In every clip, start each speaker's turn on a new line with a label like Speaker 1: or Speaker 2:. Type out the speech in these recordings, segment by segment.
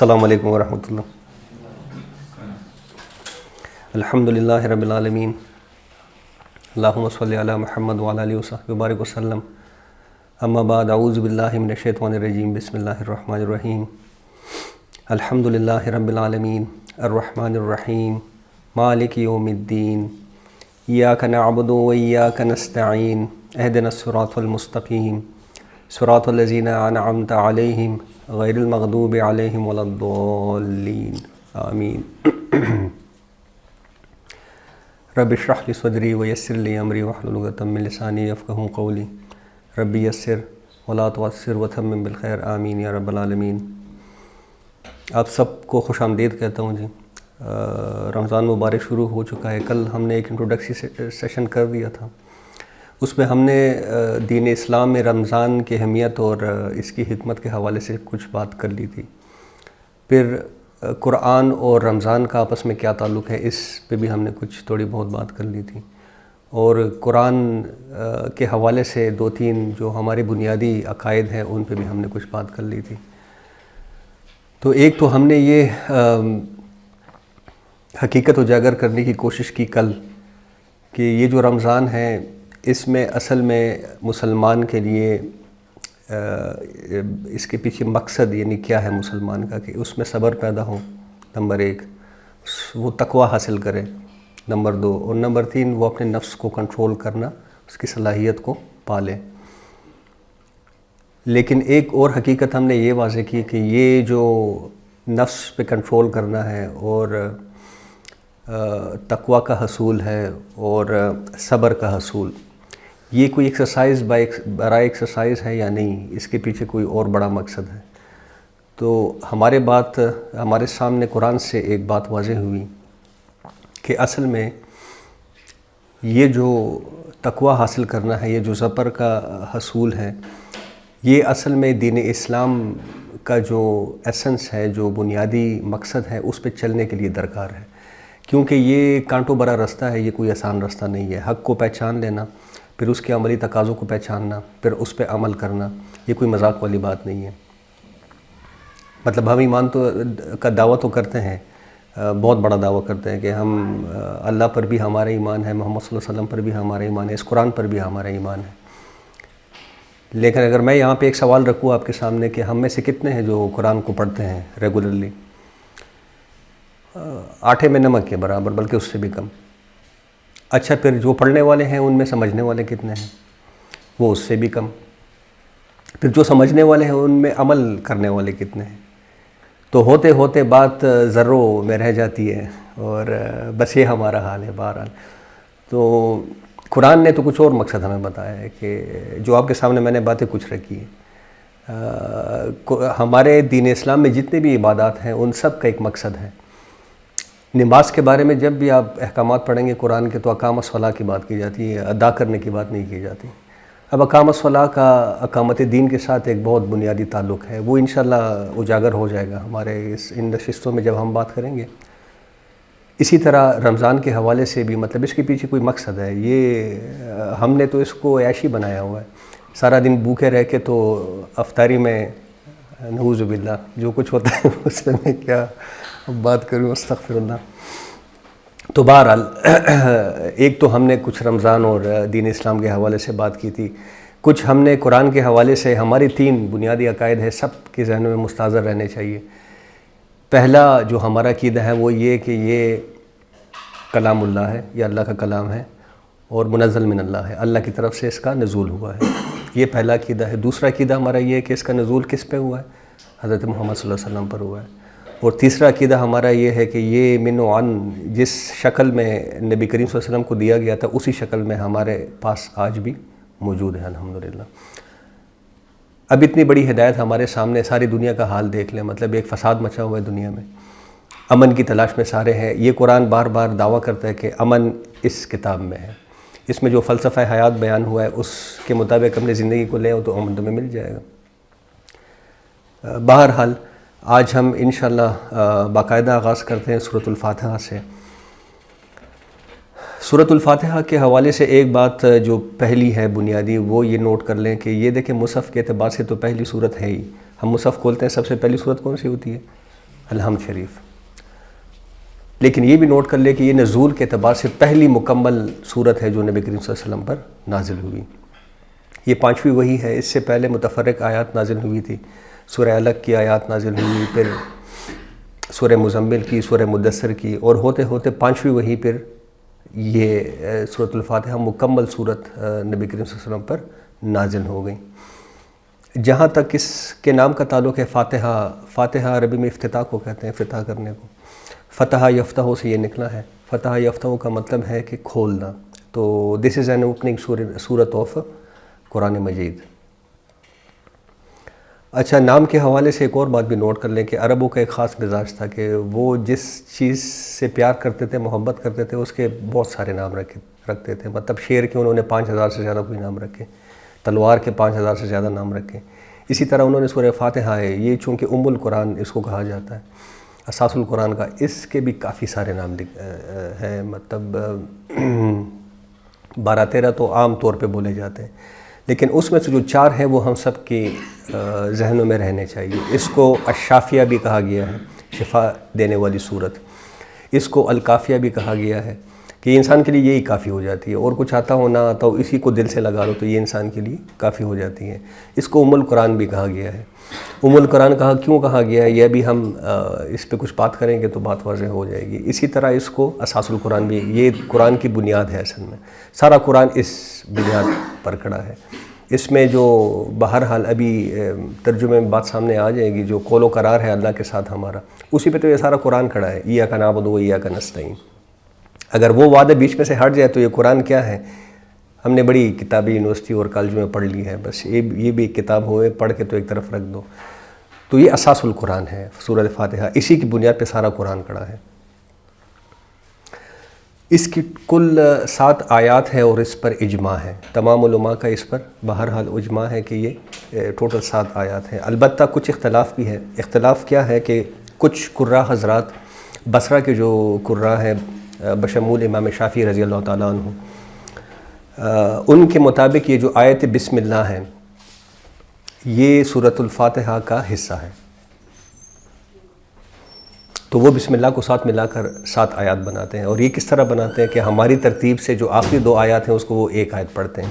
Speaker 1: السلام علیکم ورحمۃ اللہ. الحمدللہ رب العالمین. اللہم صلی علی محمد وعلی آلہ وصحبہ وبارک وسلم. اما بعد، اعوذ باللہ من الشیطان الرجیم. بسم اللہ الرحمن الرحیم. الحمدللہ رب العالمین الرحمن الرحیم مالک یوم الدین. ایاک نعبد و ایاک نستعین. اہدنا الصراط المستقیم صراط الذین انعمت علیہم غیر المغضوب علیہم ولا الضالین. آمین. رب اشرح لی صدری ویسر لی امری واحلل عقدۃ من لسانی یفقہوا قولی. رب یسر ولا تعسر وتمم بالخیر. آمین یا رب العالمین. آپ سب کو خوش آمدید کہتا ہوں جی. رمضان مبارک شروع ہو چکا ہے. کل ہم نے ایک انٹروڈکٹری سیشن کر دیا تھا. اس میں ہم نے دین اسلام میں رمضان کی اہمیت اور اس کی حکمت کے حوالے سے کچھ بات کر لی تھی. پھر قرآن اور رمضان کا آپس میں کیا تعلق ہے، اس پہ بھی ہم نے کچھ تھوڑی بہت بات کر لی تھی. اور قرآن کے حوالے سے دو تین جو ہمارے بنیادی عقائد ہیں ان پہ بھی ہم نے کچھ بات کر لی تھی. تو ایک تو ہم نے یہ حقیقت اجاگر کرنے کی کوشش کی کل کہ یہ جو رمضان ہے اس میں اصل میں مسلمان کے لیے اس کے پیچھے مقصد یعنی کیا ہے مسلمان کا، کہ اس میں صبر پیدا ہو، نمبر ایک، وہ تقوی حاصل کرے، نمبر دو، اور نمبر تین وہ اپنے نفس کو کنٹرول کرنا، اس کی صلاحیت کو پالے. لیکن ایک اور حقیقت ہم نے یہ واضح کی کہ یہ جو نفس پہ کنٹرول کرنا ہے اور تقوی کا حصول ہے اور صبر کا حصول، یہ کوئی ایکسرسائز برائے ایکسرسائز ہے یا نہیں، اس کے پیچھے کوئی اور بڑا مقصد ہے. تو ہمارے سامنے قرآن سے ایک بات واضح ہوئی کہ اصل میں یہ جو تقوی حاصل کرنا ہے، یہ جو صبر کا حصول ہے، یہ اصل میں دین اسلام کا جو ایسنس ہے، جو بنیادی مقصد ہے، اس پہ چلنے کے لیے درکار ہے. کیونکہ یہ کانٹوں بھرا رستہ ہے، یہ کوئی آسان رستہ نہیں ہے. حق کو پہچان لینا، پھر اس کے عملی تقاضوں کو پہچاننا، پھر اس پہ عمل کرنا، یہ کوئی مذاق والی بات نہیں ہے. مطلب ہم ایمان کا دعویٰ تو کرتے ہیں، بہت بڑا دعویٰ کرتے ہیں کہ ہم اللہ پر بھی ہمارا ایمان ہے، محمد صلی اللہ علیہ وسلم پر بھی ہمارا ایمان ہے، اس قرآن پر بھی ہمارا ایمان ہے. لیکن اگر میں یہاں پہ ایک سوال رکھوں آپ کے سامنے کہ ہم میں سے کتنے ہیں جو قرآن کو پڑھتے ہیں ریگولرلی؟ آٹھے میں نمک کے برابر، بلکہ اس سے بھی کم. اچھا، پھر جو پڑھنے والے ہیں ان میں سمجھنے والے کتنے ہیں؟ وہ اس سے بھی کم. پھر جو سمجھنے والے ہیں ان میں عمل کرنے والے کتنے ہیں؟ تو ہوتے ہوتے بات ذروں میں رہ جاتی ہے، اور بس یہ ہمارا حال ہے. بہرحال تو قرآن نے تو کچھ اور مقصد ہمیں بتایا ہے کہ جو آپ کے سامنے میں نے باتیں کچھ رکھی ہیں. ہمارے دین اسلام میں جتنے بھی عبادات ہیں ان سب کا ایک مقصد ہے. نماز کے بارے میں جب بھی آپ احکامات پڑھیں گے قرآن کے تو اقام الصلاۃ کی بات کی جاتی ہے، ادا کرنے کی بات نہیں کی جاتی. اب اقام الصلاۃ کا اقامت دین کے ساتھ ایک بہت بنیادی تعلق ہے، وہ انشاءاللہ اجاگر ہو جائے گا ہمارے ان نشستوں میں جب ہم بات کریں گے. اسی طرح رمضان کے حوالے سے بھی مطلب اس کے پیچھے کوئی مقصد ہے. یہ ہم نے تو اس کو عیاشی بنایا ہوا ہے. سارا دن بھوکے رہ کے تو افطاری میں نعوذ باللہ جو کچھ ہوتا ہے اس میں میں کیا بات کروں، استغفر اللہ. تو بہرحال ایک تو ہم نے کچھ رمضان اور دین اسلام کے حوالے سے بات کی تھی، کچھ ہم نے قرآن کے حوالے سے ہماری تین بنیادی عقائد ہے، سب کے ذہنوں میں مستحضر رہنے چاہیے. پہلا جو ہمارا عقیدہ ہے وہ یہ کہ یہ کلام اللہ ہے، یہ اللہ کا کلام ہے اور منزل من اللہ ہے، اللہ کی طرف سے اس کا نزول ہوا ہے. یہ پہلا عقیدہ ہے. دوسرا عقیدہ ہمارا یہ ہے کہ اس کا نزول کس پہ ہوا ہے؟ حضرت محمد صلی اللہ علیہ وسلم پر ہوا ہے. اور تیسرا عقیدہ ہمارا یہ ہے کہ یہ من و عن جس شکل میں نبی کریم صلی اللہ علیہ وسلم کو دیا گیا تھا اسی شکل میں ہمارے پاس آج بھی موجود ہے الحمدللہ. اب اتنی بڑی ہدایت ہمارے سامنے، ساری دنیا کا حال دیکھ لیں. مطلب ایک فساد مچا ہوا ہے دنیا میں، امن کی تلاش میں سارے ہیں. یہ قرآن بار بار دعویٰ کرتا ہے کہ امن اس کتاب میں ہے. اس میں جو فلسفہ حیات بیان ہوا ہے اس کے مطابق اپنی زندگی کو لیں تو امن تمہیں مل جائے گا. بہرحال آج ہم انشاءاللہ باقاعدہ آغاز کرتے ہیں سورۃ الفاتحہ سے. سورۃ الفاتحہ کے حوالے سے ایک بات جو پہلی ہے بنیادی وہ یہ نوٹ کر لیں کہ یہ دیکھیں مصحف کے اعتبار سے تو پہلی سورت ہے ہی. ہم مصحف کھولتے ہیں سب سے پہلی سورت کون سی ہوتی ہے؟ الحمد شریف. لیکن یہ بھی نوٹ کر لے کہ یہ نزول کے اعتبار سے پہلی مکمل صورت ہے جو نبی کریم صلی اللہ علیہ وسلم پر نازل ہوئی. یہ 5ویں وحی ہے. اس سے پہلے متفرق آیات نازل ہوئی تھی. سورہ علق کی آیات نازل ہوئی، پھر سورہ مزمل کی، سورہ مدثر کی، اور ہوتے ہوتے 5ویں وحی پھر یہ سورۃ الفاتحہ مکمل صورت نبی کریم صلی اللہ علیہ وسلم پر نازل ہو گئی. جہاں تک اس کے نام کا تعلق ہے فاتحہ، فاتحہ عربی میں افتتاح کو کہتے ہیں، افتتاح کرنے کو. فتح یفتح سے یہ نکلا ہے. فتح یفتح کا مطلب ہے کہ کھولنا. تو دس از این اوپننگ سورت آف قرآن مجید. اچھا، نام کے حوالے سے ایک اور بات بھی نوٹ کر لیں کہ عربوں کا ایک خاص مزاج تھا کہ وہ جس چیز سے پیار کرتے تھے، محبت کرتے تھے، اس کے بہت سارے نام رکھتے تھے. مطلب شیر کے انہوں نے 5000 سے زیادہ کوئی نام رکھے، تلوار کے 5000 سے زیادہ نام رکھے. اسی طرح انہوں نے سورہ فاتحہ ہے، یہ چونکہ القرآن اس کو کہا جاتا ہے، اساس القرآن کا، اس کے بھی کافی سارے نام ہیں. مطلب 12-13 تو عام طور پہ بولے جاتے ہیں، لیکن اس میں سے جو 4 ہیں وہ ہم سب کی ذہنوں میں رہنے چاہیے. اس کو الشافیہ بھی کہا گیا ہے، شفا دینے والی صورت. اس کو الکافیہ بھی کہا گیا ہے کہ انسان کے لیے یہی کافی ہو جاتی ہے، اور کچھ آتا ہو نہ آتا ہو اسی کو دل سے لگا لو تو یہ انسان کے لیے کافی ہو جاتی ہے. اس کو القرآن بھی کہا گیا ہے. القرآن کیوں کہا گیا ہے، یہ بھی ہم اس پہ کچھ بات کریں گے تو بات واضح ہو جائے گی. اسی طرح اس کو اساس القرآن بھی، یہ قرآن کی بنیاد ہے. اصل میں سارا قرآن اس بنیاد پر کھڑا ہے. اس میں جو بہرحال ابھی ترجمے میں بات سامنے آ جائے گی، جو قول و قرار ہے اللہ کے ساتھ ہمارا، اسی پہ تو یہ سارا قرآن کھڑا ہے. ایاک نعبد و ایاک نستعین. اگر وہ وعدے بیچ میں سے ہٹ جائے تو یہ قرآن کیا ہے؟ ہم نے بڑی کتابیں یونیورسٹی اور کالج میں پڑھ لی ہے، بس یہ بھی ایک کتاب ہوئے، پڑھ کے تو ایک طرف رکھ دو. تو یہ اساس القرآن ہے سورۃ فاتحہ. اسی کی بنیاد پہ سارا قرآن کھڑا ہے. اس کی کل 7 آیات ہے اور اس پر اجماع ہے. تمام علماء کا اس پر بہرحال اجماع ہے کہ یہ ٹوٹل 7 آیات ہیں. البتہ کچھ اختلاف بھی ہے. اختلاف کیا ہے کہ کچھ قراء حضرات، بصرہ کے جو قراء ہیں بشمول امام شافعی رضی اللہ تعالیٰ عنہ، ان کے مطابق یہ جو آیت بسم اللہ ہے یہ سورۃ الفاتحہ کا حصہ ہے. تو وہ بسم اللہ کو ساتھ ملا کر 7 آیات بناتے ہیں. اور یہ کس طرح بناتے ہیں کہ ہماری ترتیب سے جو آخری 2 آیات ہیں اس کو وہ ایک آیت پڑھتے ہیں.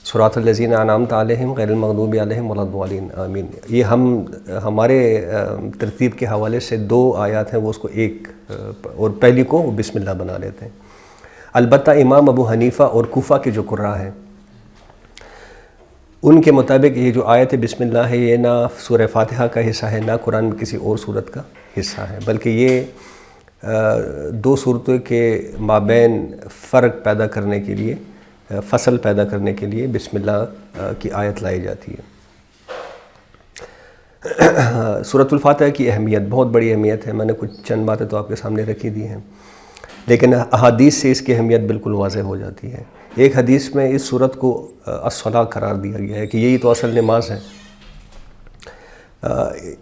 Speaker 1: صراط الذین انعمت علیہم غیر المغضوب علیہم ولا الضالین آمین. یہ ہمارے ترتیب کے حوالے سے 2 آیات ہیں وہ اس کو ایک، اور پہلی کو وہ بسم اللہ بنا لیتے ہیں. البتہ امام ابو حنیفہ اور کوفہ کے جو قراء ہیں ان کے مطابق یہ جو آیت بسم اللہ ہے یہ نہ سورہ فاتحہ کا حصہ ہے، نہ قرآن میں کسی اور صورت کا حصہ ہے، بلکہ یہ 2 صورتوں کے مابین فرق پیدا کرنے کے لیے، فصل پیدا کرنے کے لیے بسم اللہ کی آیت لائی جاتی ہے. سورۃ الفاتحہ کی اہمیت بہت بڑی اہمیت ہے. میں نے کچھ چند باتیں تو آپ کے سامنے رکھی دی ہیں، لیکن احادیث سے اس کی اہمیت بالکل واضح ہو جاتی ہے. ایک حدیث میں اس صورت کو الصلاۃ قرار دیا گیا ہے کہ یہی تو اصل نماز ہے.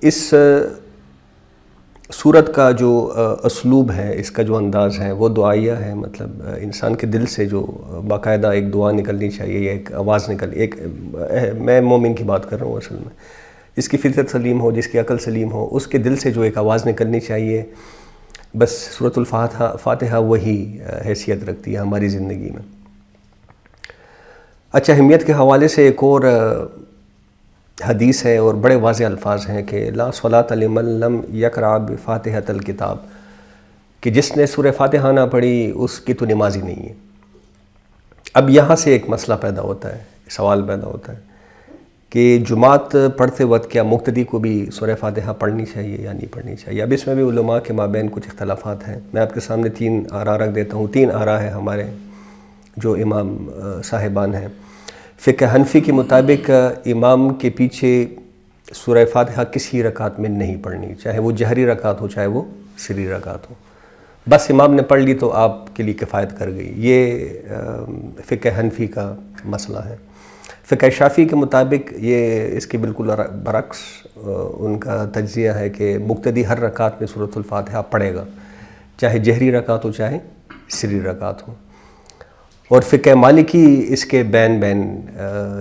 Speaker 1: اس صورت کا جو اسلوب ہے، اس کا جو انداز ہے وہ دعائیہ ہے. مطلب انسان کے دل سے جو باقاعدہ ایک دعا نکلنی چاہیے یا ایک آواز میں مومن کی بات کر رہا ہوں. اصل میں جس کی فطرت سلیم ہو، جس کی عقل سلیم ہو، اس کے دل سے جو ایک آواز نکلنی چاہیے، بس سورۃ الفاتحہ وہی حیثیت رکھتی ہے ہماری زندگی میں. اچھا، اہمیت کے حوالے سے ایک اور حدیث ہے اور بڑے واضح الفاظ ہیں کہ لا صلاۃ لمن لم یقرأ بفاتحۃ الکتاب، کہ جس نے سورہ فاتحہ نہ پڑھی اس کی تو نماز ہی نہیں ہے. اب یہاں سے ایک مسئلہ پیدا ہوتا ہے، سوال پیدا ہوتا ہے کہ جماعت پڑھتے وقت کیا مقتدی کو بھی سورہ فاتحہ پڑھنی چاہیے یا نہیں پڑھنی چاہیے؟ اب اس میں بھی علماء کے مابین کچھ اختلافات ہیں. میں آپ کے سامنے 3 آراء رکھ دیتا ہوں. 3 آراء ہیں ہمارے جو امام صاحبان ہیں. فقہ حنفی کے مطابق امام کے پیچھے سورہ فاتحہ کسی رکعت میں نہیں پڑھنی، چاہے وہ جہری رکعت ہو چاہے وہ سری رکعت ہو. بس امام نے پڑھ لی تو آپ کے لیے کفایت کر گئی. یہ فقہ حنفی کا مسئلہ ہے. فقہ شافعی کے مطابق یہ اس کے بالکل برعکس ان کا تجزیہ ہے کہ مقتدی ہر رکعت میں سورۃ الفاتحہ پڑھے گا، چاہے جہری رکعت ہو چاہے سری رکعت ہو. اور فقہ مالکی اس کے بین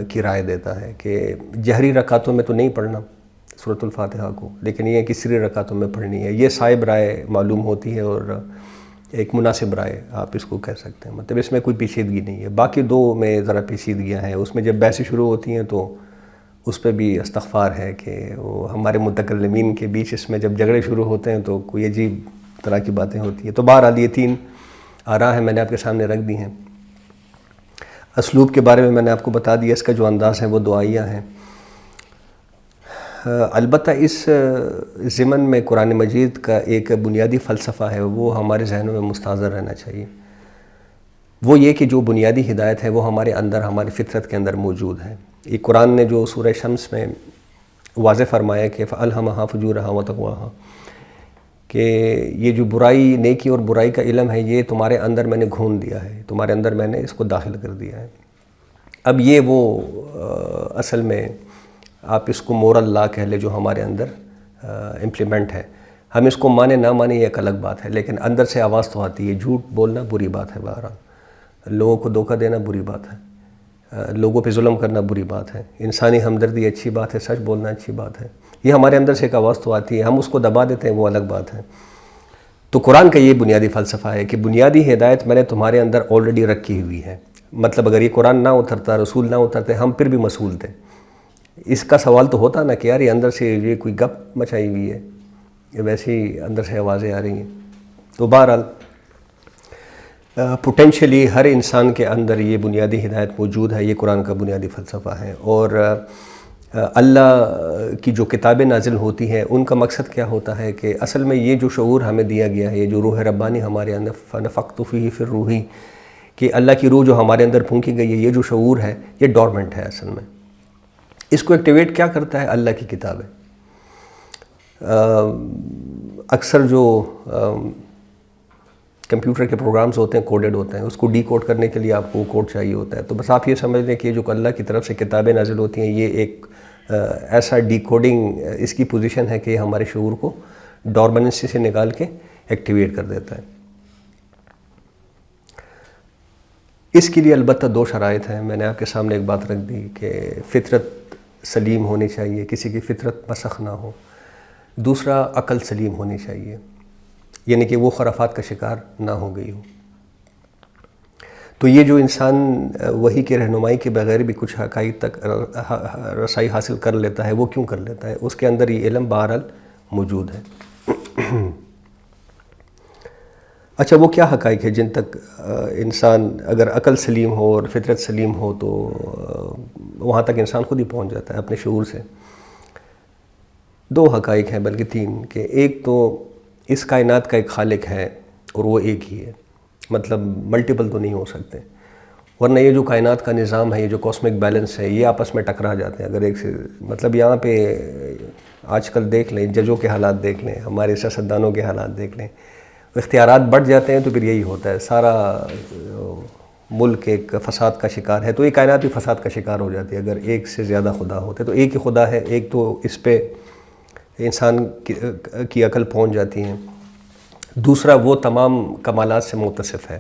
Speaker 1: کی رائے دیتا ہے کہ جہری رکعتوں میں تو نہیں پڑھنا سورۃ الفاتحہ کو، لیکن یہ ہے کہ سری رکعتوں میں پڑھنی ہے. یہ صائب رائے معلوم ہوتی ہے اور ایک مناسب رائے آپ اس کو کہہ سکتے ہیں. مطلب اس میں کوئی پیچیدگی نہیں ہے. باقی دو میں ذرا پیچیدگیاں ہیں. اس میں جب بحثیں شروع ہوتی ہیں تو اس پہ بھی استغفار ہے کہ وہ ہمارے متکلمین کے بیچ اس میں جب جھگڑے شروع ہوتے ہیں تو کوئی عجیب طرح کی باتیں ہوتی ہیں. تو بہرحال یہ 3 آراء ہیں، میں نے آپ کے سامنے رکھ دی ہیں. اسلوب کے بارے میں نے آپ کو بتا دیا، اس کا جو انداز ہے وہ دعائیہ ہیں. البتہ اس ضمن میں قرآن مجید کا ایک بنیادی فلسفہ ہے، وہ ہمارے ذہنوں میں مستحضر رہنا چاہیے. وہ یہ کہ جو بنیادی ہدایت ہے وہ ہمارے اندر، ہماری فطرت کے اندر موجود ہے. یہ قرآن نے جو سورہ شمس میں واضح فرمایا کہ فَأَلْهَمَهَا فُجُورَهَا وَتَقْوَاهَا، کہ یہ جو برائی، نیکی اور برائی کا علم ہے یہ تمہارے اندر میں نے گھون دیا ہے، تمہارے اندر میں نے اس کو داخل کر دیا ہے. اب یہ وہ اصل میں آپ اس کو مورل لا کہہ لیں جو ہمارے اندر امپلیمنٹ ہے. ہم اس کو مانے نہ مانے یہ ایک الگ بات ہے، لیکن اندر سے آواز تو آتی ہے. جھوٹ بولنا بری بات ہے، بہرحال لوگوں کو دھوکہ دینا بری بات ہے، لوگوں پہ ظلم کرنا بری بات ہے. انسانی ہمدردی اچھی بات ہے، سچ بولنا اچھی بات ہے. یہ ہمارے اندر سے ایک آواز تو آتی ہے، ہم اس کو دبا دیتے ہیں، وہ الگ بات ہے. تو قرآن کا یہ بنیادی فلسفہ ہے کہ بنیادی ہدایت میں نے تمہارے اندر آلریڈی رکھی ہوئی ہے. مطلب اگر یہ قرآن نہ اترتا، رسول نہ اترتے، ہم پھر بھی مسئول تھے. اس کا سوال تو ہوتا نا کہ یار یہ اندر سے یہ کوئی گپ مچائی ہوئی ہے، یہ ویسے ہی اندر سے آوازیں آ رہی ہیں. تو بہرحال پوٹینشلی ہر انسان کے اندر یہ بنیادی ہدایت موجود ہے. یہ قرآن کا بنیادی فلسفہ ہے. اور اللہ کی جو کتابیں نازل ہوتی ہیں ان کا مقصد کیا ہوتا ہے کہ اصل میں یہ جو شعور ہمیں دیا گیا ہے، یہ جو روح ربانی ہمارے اندر فَنَفَخْتُ فِيهِ فِي الرُّوحِ، کہ اللہ کی روح جو ہمارے اندر پھونکی گئی ہے، یہ جو شعور ہے یہ ڈورمنٹ ہے. اصل میں اس کو ایکٹیویٹ کیا کرتا ہے؟ اللہ کی کتابیں. اکثر جو کمپیوٹر کے پروگرامز ہوتے ہیں کوڈڈ ہوتے ہیں، اس کو ڈی کوڈ کرنے کے لیے آپ کو کوڈ چاہیے ہوتا ہے. تو بس آپ یہ سمجھ لیں کہ یہ جو اللہ کی طرف سے کتابیں نازل ہوتی ہیں یہ ایک ایسا ڈی کوڈنگ اس کی پوزیشن ہے کہ یہ ہمارے شعور کو ڈورمنسی سے نکال کے ایکٹیویٹ کر دیتا ہے. اس کے لیے البتہ 2 شرائط ہیں. میں نے آپ کے سامنے ایک بات رکھ دی کہ فطرت سلیم ہونی چاہیے، کسی کی فطرت مسخ نہ ہو. دوسرا عقل سلیم ہونی چاہیے، یعنی کہ وہ خرافات کا شکار نہ ہو گئی ہو. تو یہ جو انسان وحی کے رہنمائی کے بغیر بھی کچھ حقائق تک رسائی حاصل کر لیتا ہے، وہ کیوں کر لیتا ہے؟ اس کے اندر یہ علم بہرحال موجود ہے. اچھا، وہ کیا حقائق ہے جن تک انسان اگر عقل سلیم ہو اور فطرت سلیم ہو تو وہاں تک انسان خود ہی پہنچ جاتا ہے اپنے شعور سے؟ 2 حقائق ہیں، بلکہ 3. کہ ایک تو اس کائنات کا ایک خالق ہے اور وہ ایک ہی ہے، مطلب ملٹیپل تو نہیں ہو سکتے. ورنہ یہ جو کائنات کا نظام ہے، یہ جو کاسمک بیلنس ہے، یہ آپس میں ٹکرا جاتے ہیں. اگر ایک سے مطلب یہاں پہ آج کل دیکھ لیں، ججوں کے حالات دیکھ لیں، ہمارے سیاستدانوں کے حالات دیکھ لیں، اختیارات بڑھ جاتے ہیں تو پھر یہی ہوتا ہے. سارا ملک ایک فساد کا شکار ہے، تو یہ کائنات بھی فساد کا شکار ہو جاتی ہے. اگر ایک سے زیادہ خدا ہوتے تو ایک ہی خدا ہے، ایک تو اس پہ انسان کی عقل پہنچ جاتی ہے. دوسرا وہ تمام کمالات سے متصف ہے.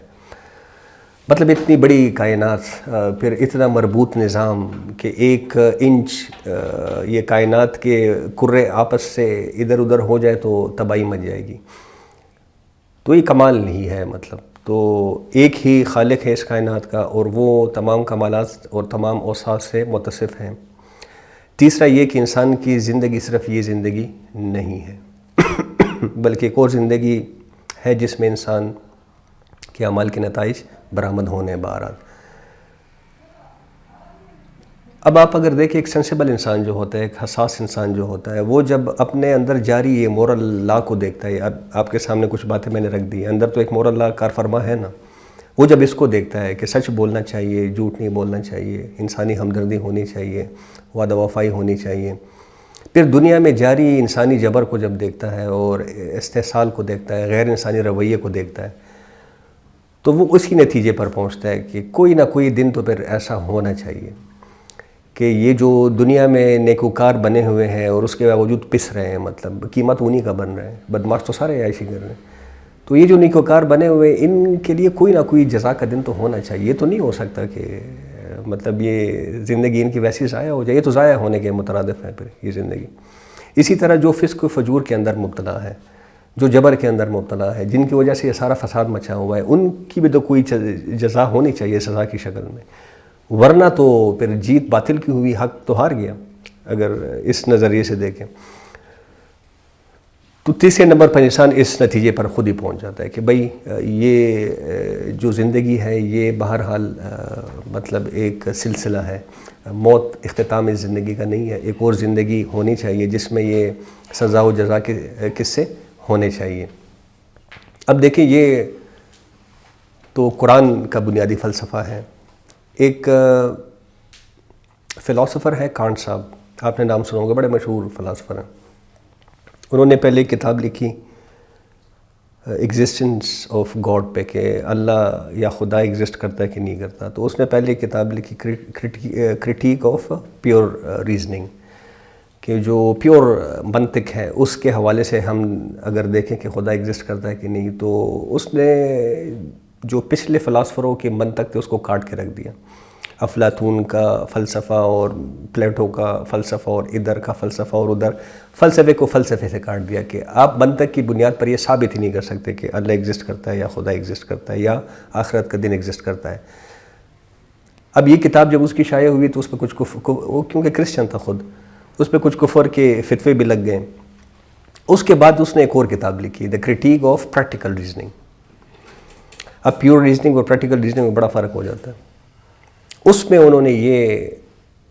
Speaker 1: مطلب اتنی بڑی کائنات، پھر اتنا مربوط نظام کہ 1 انچ یہ کائنات کے کرے آپس سے ادھر ادھر ہو جائے تو تباہی مچ جائے گی. تو یہ کمال نہیں ہے. مطلب تو ایک ہی خالق ہے اس کائنات کا اور وہ تمام کمالات اور تمام اوصاف سے متصف ہیں. تیسرا یہ کہ انسان کی زندگی صرف یہ زندگی نہیں ہے، بلکہ ایک اور زندگی ہے جس میں انسان کے اعمال کے نتائج برآمد ہونے. بہرحال اب آپ اگر دیکھیں ایک سینسیبل انسان جو ہوتا ہے، ایک حساس انسان جو ہوتا ہے، وہ جب اپنے اندر جاری یہ مورل لا کو دیکھتا ہے، اب آپ کے سامنے کچھ باتیں میں نے رکھ دی، اندر تو ایک مورل لا کار فرما ہے نا، وہ جب اس کو دیکھتا ہے کہ سچ بولنا چاہیے، جھوٹ نہیں بولنا چاہیے، انسانی ہمدردی ہونی چاہیے، وعدہ وفائی ہونی چاہیے، پھر دنیا میں جاری انسانی جبر کو جب دیکھتا ہے اور استحصال کو دیکھتا ہے، غیر انسانی رویے کو دیکھتا ہے، تو وہ اسی نتیجے پر پہنچتا ہے کہ کوئی نہ کوئی دن تو پھر ایسا ہونا چاہیے کہ یہ جو دنیا میں نیکوکار بنے ہوئے ہیں اور اس کے باوجود پس رہے ہیں، مطلب قیمت انہی کا بن رہے ہیں، بدماش تو سارے عیاشی کر رہے ہیں، تو یہ جو نیکوکار بنے ہوئے ان کے لیے کوئی نہ کوئی جزا کا دن تو ہونا چاہیے. یہ تو نہیں ہو سکتا کہ مطلب یہ زندگی ان کی ویسی ضائع ہو جائے. یہ تو ضائع ہونے کے مترادف ہے پھر یہ زندگی. اسی طرح جو فسق و فجور کے اندر مبتلا ہے، جو جبر کے اندر مبتلا ہے، جن کی وجہ سے یہ سارا فساد مچا ہوا ہے، ان کی بھی تو کوئی جزا ہونی چاہیے سزا کی شکل میں، ورنہ تو پھر جیت باطل کی ہوئی، حق تو ہار گیا اگر اس نظریے سے دیکھیں۔ تو تیسرے نمبر پر انسان اس نتیجے پر خود ہی پہنچ جاتا ہے کہ بھئی یہ جو زندگی ہے یہ بہرحال مطلب ایک سلسلہ ہے، موت اختتام اس زندگی کا نہیں ہے، ایک اور زندگی ہونی چاہیے جس میں یہ سزا و جزا کے قصے ہونے چاہیے۔ اب دیکھیں یہ تو قرآن کا بنیادی فلسفہ ہے۔ ایک فلاسفر ہے کانٹ صاحب، آپ نے نام سنا ہوگا، بڑے مشہور فلاسفر ہیں۔ انہوں نے پہلے ایک کتاب لکھی ایگزسٹنس آف گاڈ پہ، کہ اللہ یا خدا ایگزسٹ کرتا ہے کہ نہیں کرتا۔ تو اس نے پہلے ایک کتاب لکھی کرٹیک آف پیور ریزننگ، کہ جو پیور منطق ہے اس کے حوالے سے ہم اگر دیکھیں کہ خدا ایگزسٹ کرتا ہے کہ نہیں، تو اس نے جو پچھلے فلاسفروں کے منطق تھے اس کو کاٹ کے رکھ دیا۔ افلاطون کا فلسفہ اور پلیٹو کا فلسفہ اور ادھر کا فلسفہ اور ادھر، فلسفے کو فلسفے سے کاٹ دیا کہ آپ منطق کی بنیاد پر یہ ثابت ہی نہیں کر سکتے کہ اللہ ایگزسٹ کرتا ہے یا خدا ایگزسٹ کرتا ہے یا آخرت کا دن ایگزسٹ کرتا ہے۔ اب یہ کتاب جب اس کی شائع ہوئی تو اس پہ کچھ وہ کیونکہ کرسچن تھا خود، اس پہ کچھ کفر کے فتوے بھی لگ گئے۔ اس کے بعد اس نے ایک اور کتاب لکھی، دا کرٹیک آف پریکٹیکل ریزننگ۔ اب پیور ریزننگ اور پریکٹیکل ریزننگ میں بڑا فرق ہو جاتا ہے۔ اس میں انہوں نے یہ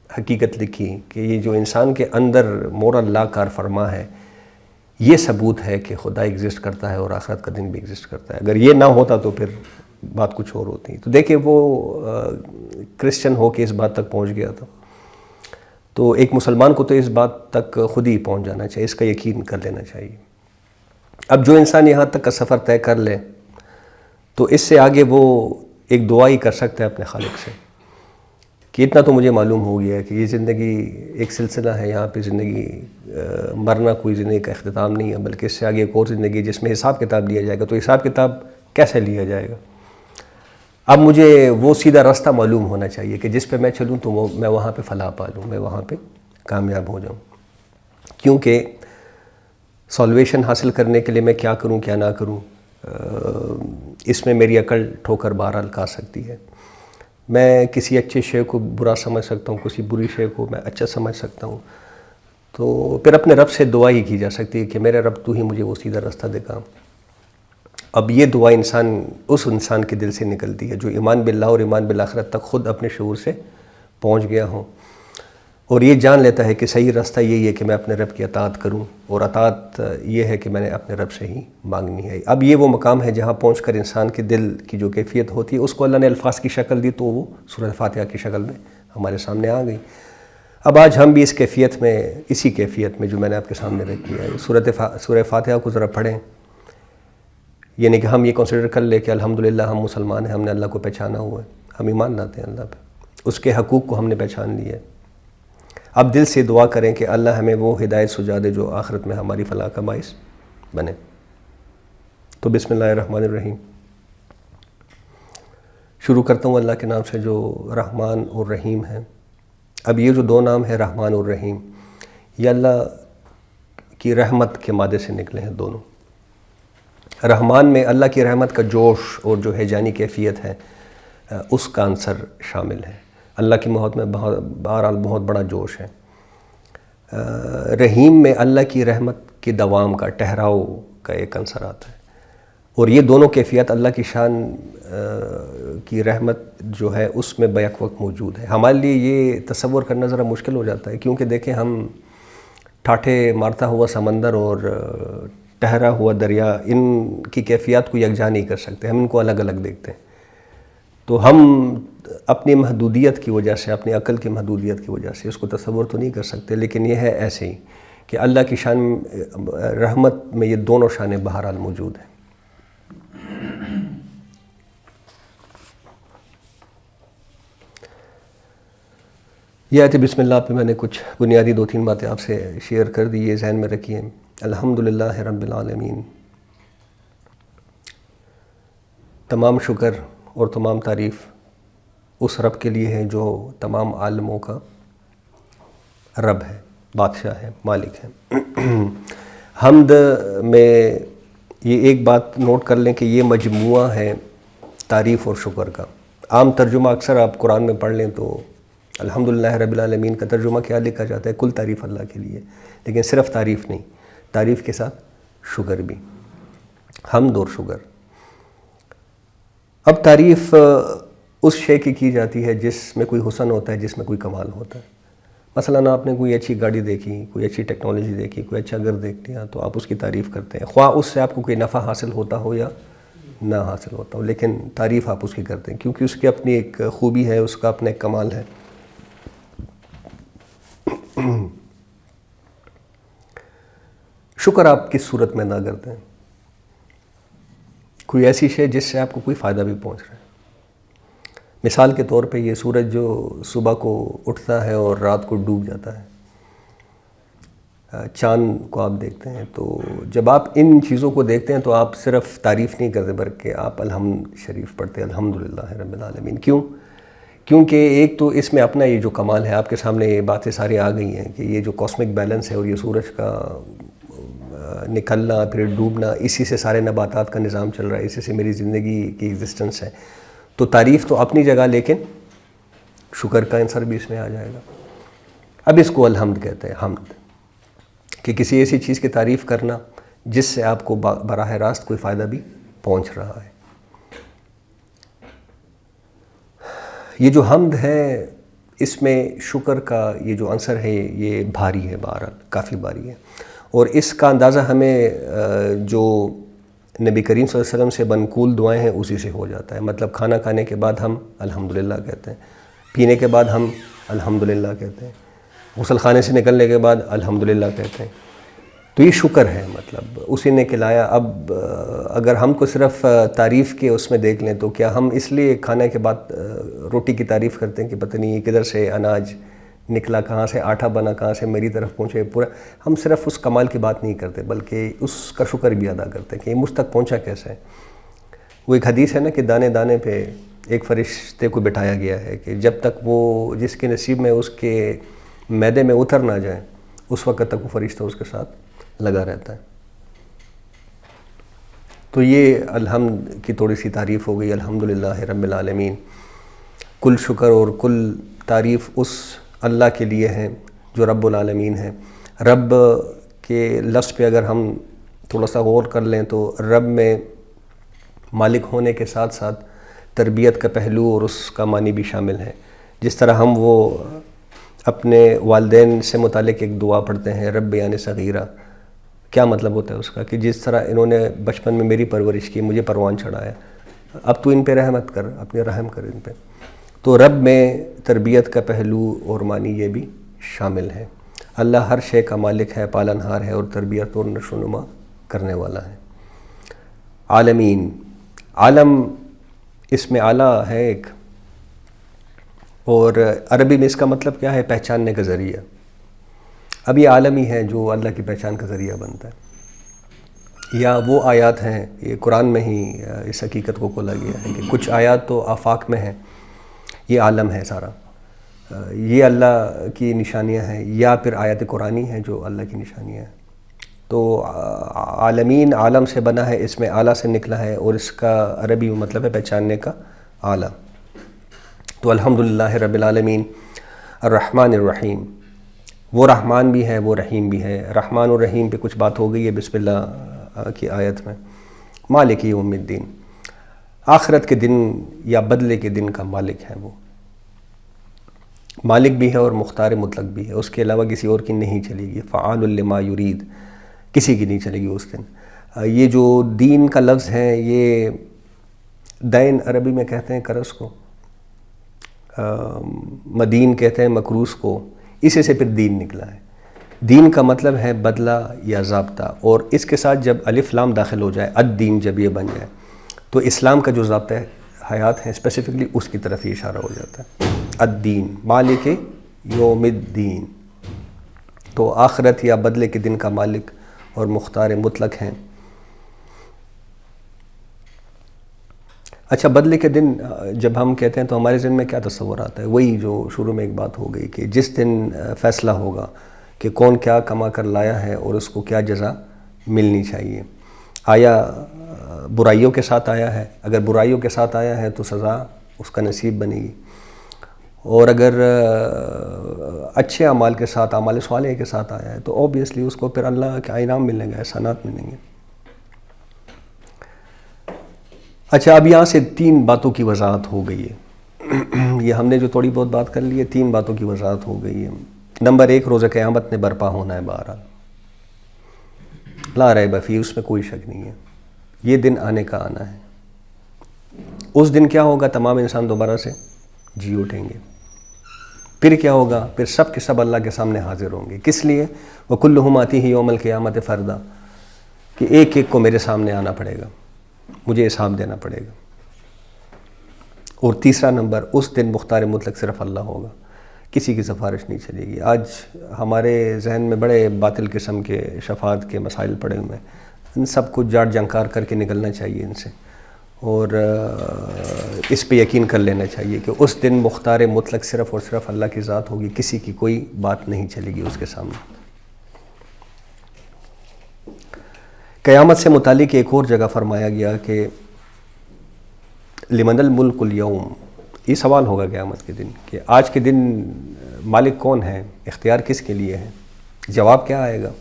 Speaker 1: حقیقت لکھی کہ یہ جو انسان کے اندر مورل لا کار فرما ہے، یہ ثبوت ہے کہ خدا ایگزسٹ کرتا ہے اور آخرت کا دن بھی ایگزسٹ کرتا ہے۔ اگر یہ نہ ہوتا تو پھر بات کچھ اور ہوتی۔ تو دیکھیں وہ کرسچن ہو کے اس بات تک پہنچ گیا تھا، تو ایک مسلمان کو تو اس بات تک خود ہی پہنچ جانا چاہیے، اس کا یقین کر لینا چاہیے۔ اب جو انسان یہاں تک کا سفر طے کر لے تو اس سے آگے وہ ایک دعا ہی کر سکتا ہے اپنے خالق سے کہ اتنا تو مجھے معلوم ہو گیا ہے کہ یہ زندگی ایک سلسلہ ہے، یہاں پہ زندگی مرنا کوئی زندگی کا اختتام نہیں ہے، بلکہ اس سے آگے ایک اور زندگی جس میں حساب کتاب لیا جائے گا۔ تو حساب کتاب کیسے لیا جائے گا؟ اب مجھے وہ سیدھا راستہ معلوم ہونا چاہیے کہ جس پہ میں چلوں تو میں وہاں پہ فلاح پا لوں، میں وہاں پہ کامیاب ہو جاؤں۔ کیونکہ سالویشن حاصل کرنے کے لیے میں کیا کروں کیا نہ کروں، اس میں میری عقل ٹھوکر بہرحال کھا سکتی ہے۔ میں کسی اچھے شے کو برا سمجھ سکتا ہوں، کسی بری شے کو میں اچھا سمجھ سکتا ہوں۔ تو پھر اپنے رب سے دعا ہی کی جا سکتی ہے کہ میرے رب تو ہی مجھے وہ سیدھا راستہ دکھا۔ اب یہ دعا اس انسان کے دل سے نکلتی ہے جو ایمان باللہ اور ایمان بالآخرت تک خود اپنے شعور سے پہنچ گیا ہوں، اور یہ جان لیتا ہے کہ صحیح راستہ یہی ہے کہ میں اپنے رب کی اطاعت کروں، اور اطاعت یہ ہے کہ میں نے اپنے رب سے ہی مانگنی ہے۔ اب یہ وہ مقام ہے جہاں پہنچ کر انسان کے دل کی جو کیفیت ہوتی ہے اس کو اللہ نے الفاظ کی شکل دی، تو وہ سورۃ فاتحہ کی شکل میں ہمارے سامنے آ گئی۔ اب آج ہم بھی اسی کیفیت میں جو میں نے آپ کے سامنے رکھی ہے، سورہ فاتحہ کو ذرا پڑھیں، یعنی کہ ہم یہ کنسیڈر کر لیں کہ الحمدللہ ہم مسلمان ہیں، ہم نے اللہ کو پہچانا ہوا ہے، ہم ایمان لاتے ہیں اللہ پہ، اس کے حقوق کو ہم نے پہچان لیا ہے۔ اب دل سے دعا کریں کہ اللہ ہمیں وہ ہدایت سجا دے جو آخرت میں ہماری فلاح کا باعث بنے۔ تو بسم اللہ الرحمن الرحیم، شروع کرتا ہوں اللہ کے نام سے جو رحمان اور رحیم ہے۔ اب یہ جو دو نام ہیں رحمان اور رحیم، یہ اللہ کی رحمت کے مادے سے نکلے ہیں دونوں۔ رحمان میں اللہ کی رحمت کا جوش اور جو ہیجانی کیفیت ہے اس کا عنصر شامل ہے۔ اللہ کی محبت میں بہرحال بہت بڑا جوش ہے۔ رحیم میں اللہ کی رحمت کی دوام کا، ٹھہراؤ کا ایک عنصر آتا ہے، اور یہ دونوں کیفیت اللہ کی شان کی رحمت جو ہے اس میں بیک وقت موجود ہے۔ ہمارے لیے یہ تصور کرنا ذرا مشکل ہو جاتا ہے، کیونکہ دیکھیں ہم ٹھاٹھے مارتا ہوا سمندر اور ٹھہرا ہوا دریا، ان کی کیفیات کو یکجا نہیں کر سکتے، ہم ان کو الگ الگ دیکھتے ہیں۔ تو ہم اپنی محدودیت کی وجہ سے، اپنی عقل کی محدودیت کی وجہ سے اس کو تصور تو نہیں کر سکتے، لیکن یہ ہے ایسے ہی کہ اللہ کی شان رحمت میں یہ دونوں شانیں بہرحال موجود ہیں۔ یہ آیت بسم اللہ پہ میں نے کچھ بنیادی 2-3 باتیں آپ سے شیئر کر دی، یہ ذہن میں رکھیے۔ الحمدللہ رب العالمین، تمام شکر اور تمام تعریف اس رب کے لیے ہے جو تمام عالموں کا رب ہے، بادشاہ ہے، مالک ہے۔ حمد میں یہ ایک بات نوٹ کر لیں کہ یہ مجموعہ ہے تعریف اور شکر کا۔ عام ترجمہ اکثر آپ قرآن میں پڑھ لیں تو الحمدللہ رب العالمین کا ترجمہ کیا لکھا جاتا ہے؟ کل تعریف اللہ کے لیے، لیکن صرف تعریف نہیں، تعریف کے ساتھ شکر بھی، حمد اور شکر۔ اب تعریف اس شے کی جاتی ہے جس میں کوئی حسن ہوتا ہے، جس میں کوئی کمال ہوتا ہے۔ مثلاً آپ نے کوئی اچھی گاڑی دیکھی، کوئی اچھی ٹیکنالوجی دیکھی، کوئی اچھا گھر دیکھ لیا تو آپ اس کی تعریف کرتے ہیں، خواہ اس سے آپ کو کوئی نفع حاصل ہوتا ہو یا نہ حاصل ہوتا ہو، لیکن تعریف آپ اس کی کرتے ہیں کیونکہ اس کی اپنی ایک خوبی ہے، اس کا اپنا ایک کمال ہے۔ شکر آپ کس صورت میں ادا کرتے ہیں؟ کوئی ایسی شے جس سے آپ کو کوئی فائدہ بھی پہنچ رہا ہے۔ مثال کے طور پہ یہ سورج جو صبح کو اٹھتا ہے اور رات کو ڈوب جاتا ہے، چاند کو آپ دیکھتے ہیں، تو جب آپ ان چیزوں کو دیکھتے ہیں تو آپ صرف تعریف نہیں کرتے بلکہ آپ الحمد شریف پڑھتے ہیں، الحمدللہ رب العالمین۔ کیوں؟ کیونکہ ایک تو اس میں اپنا یہ جو کمال ہے، آپ کے سامنے یہ باتیں ساری آ گئی ہیں کہ یہ جو کاسمک بیلنس ہے اور یہ سورج کا نکلنا پھر ڈوبنا، اسی سے سارے نباتات کا نظام چل رہا ہے، اسی سے میری زندگی کی ایگزسٹنس ہے۔ تو تعریف تو اپنی جگہ، لیکن شکر کا عنصر بھی اس میں آ جائے گا۔ اب اس کو الحمد کہتے ہیں، حمد، کہ کسی ایسی چیز کی تعریف کرنا جس سے آپ کو براہ راست کوئی فائدہ بھی پہنچ رہا ہے۔ یہ جو حمد ہے اس میں شکر کا یہ جو عنصر ہے یہ بھاری ہے، بہرحال کافی بھاری ہے، اور اس کا اندازہ ہمیں جو نبی کریم صلی اللہ علیہ وسلم سے منقول دعائیں ہیں اسی سے ہو جاتا ہے۔ مطلب کھانا کھانے کے بعد ہم الحمدللہ کہتے ہیں، پینے کے بعد ہم الحمدللہ کہتے ہیں، غسل خانے سے نکلنے کے بعد الحمدللہ کہتے ہیں۔ تو یہ شکر ہے، مطلب اسی نے کھلایا۔ اب اگر ہم کو صرف تعریف کے اس میں دیکھ لیں تو کیا ہم اس لیے کھانے کے بعد روٹی کی تعریف کرتے ہیں کہ پتہ نہیں یہ کدھر سے اناج نکلا، کہاں سے آٹا بنا، کہاں سے میری طرف پہنچے، پورا ہم صرف اس کمال کی بات نہیں کرتے بلکہ اس کا شکر بھی ادا کرتے ہیں کہ یہ مجھ تک پہنچا کیسے ہے۔ وہ ایک حدیث ہے نا کہ دانے دانے پہ ایک فرشتے کو بٹھایا گیا ہے کہ جب تک وہ جس کے نصیب میں اس کے معدے میں اتر نہ جائے اس وقت تک وہ فرشتہ اس کے ساتھ لگا رہتا ہے۔ تو یہ الحمد کی تھوڑی سی تعریف ہو گئی، الحمدللہ رب العالمین۔ کل شکر اور کل تعریف اس اللہ کے لیے ہے جو رب العالمین ہے۔ رب کے لفظ پہ اگر ہم تھوڑا سا غور کر لیں تو رب میں مالک ہونے کے ساتھ ساتھ تربیت کا پہلو اور اس کا معنی بھی شامل ہے۔ جس طرح ہم وہ اپنے والدین سے متعلق ایک دعا پڑھتے ہیں، رب یعنی صغیرہ، کیا مطلب ہوتا ہے اس کا کہ جس طرح انہوں نے بچپن میں میری پرورش کی، مجھے پروان چڑھایا، اب تو ان پہ رحمت کر، اپنے رحم کر ان پہ۔ تو رب میں تربیت کا پہلو اور معنی یہ بھی شامل ہے۔ اللہ ہر شے کا مالک ہے، پالنہار ہے اور تربیت اور نشو و نما کرنے والا ہے۔ عالمین، عالم اس میں اعلیٰ ہے ایک، اور عربی میں اس کا مطلب کیا ہے؟ پہچاننے کا ذریعہ۔ اب یہ عالم ہی ہے جو اللہ کی پہچان کا ذریعہ بنتا ہے، یا وہ آیات ہیں، یہ قرآن میں ہی اس حقیقت کو کھولا گیا ہے کہ کچھ آیات تو آفاق میں ہیں، یہ عالم ہے سارا، یہ اللہ کی نشانیاں ہیں، یا پھر آیات قرآنی ہیں جو اللہ کی نشانیاں ہیں۔ تو عالمین عالم سے بنا ہے، اس میں اعلیٰ سے نکلا ہے، اور اس کا عربی مطلب ہے پہچاننے کا اعلیٰ۔ تو الحمدللہ رب العالمین، الرحمن الرحیم، وہ رحمان بھی ہے وہ رحیم بھی ہے۔ رحمان اور رحیم پہ کچھ بات ہو گئی ہے بسم اللہ کی آیت میں۔ مالک یوم الدین، آخرت کے دن یا بدلے کے دن کا مالک ہے، وہ مالک بھی ہے اور مختار مطلق بھی ہے، اس کے علاوہ کسی اور کی نہیں چلے گی۔ فعال لما یرید، کسی کی نہیں چلے گی اس دن۔ یہ جو دین کا لفظ ہے، یہ دین عربی میں کہتے ہیں قرض کو، مدین کہتے ہیں مکروس کو، اسے سے پھر دین نکلا ہے۔ دین کا مطلب ہے بدلہ یا ضابطہ، اور اس کے ساتھ جب الف لام داخل ہو جائے، الدین جب یہ بن جائے تو اسلام کا جو ضابطہ حیات ہے اسپیسیفکلی اس کی طرف ہی اشارہ ہو جاتا ہے۔ الدین، مالک یوم الدین، تو آخرت یا بدلے کے دن کا مالک اور مختار مطلق ہیں۔ اچھا، بدلے کے دن جب ہم کہتے ہیں تو ہمارے ذہن میں کیا تصور آتا ہے؟ وہی جو شروع میں ایک بات ہو گئی کہ جس دن فیصلہ ہوگا کہ کون کیا کما کر لایا ہے اور اس کو کیا جزا ملنی چاہیے. آیا برائیوں کے ساتھ آیا ہے؟ اگر برائیوں کے ساتھ آیا ہے تو سزا اس کا نصیب بنے گی، اور اگر اچھے اعمال کے ساتھ، اعمال صالحہ کے ساتھ آیا ہے تو اوبیسلی اس کو پھر اللہ کا انعام ملیں گے، احسانات ملیں گے. اچھا، اب یہاں سے 3 باتوں کی وضاحت ہو گئی ہے. یہ ہم نے جو تھوڑی بہت بات کر لی ہے، 3 باتوں کی وضاحت ہو گئی ہے. نمبر 1، روز قیامت نے برپا ہونا ہے. بہرحال لا ریب فیہ، اس میں کوئی شک نہیں ہے. یہ دن آنے کا آنا ہے. اس دن کیا ہوگا؟ تمام انسان دوبارہ سے جی اٹھیں گے. پھر کیا ہوگا؟ پھر سب کے سب اللہ کے سامنے حاضر ہوں گے. کس لیے؟ وَكُلُّهُمْ آتِيهِ يَوْمَ الْقِيَامَةِ فَرْدًا، کہ ایک ایک کو میرے سامنے آنا پڑے گا، مجھے حساب دینا پڑے گا. اور تیسرا نمبر، اس دن مختار مطلق صرف اللہ ہوگا، کسی کی سفارش نہیں چلے گی. آج ہمارے ذہن میں بڑے باطل قسم کے شفاعت کے مسائل پڑے ہوئے ہیں. ان سب کو جاڑ جنکار کر کے نکلنا چاہیے ان سے، اور اس پہ یقین کر لینا چاہیے کہ اس دن مختار مطلق صرف اور صرف اللہ کی ذات ہوگی، کسی کی کوئی بات نہیں چلے گی اس کے سامنے. قیامت سے متعلق ایک اور جگہ فرمایا گیا کہ لمن الملک اليوم، یہ سوال ہوگا قیامت کے دن کہ آج کے دن مالک کون ہے، اختیار کس کے لیے ہے؟ جواب کیا آئے گا؟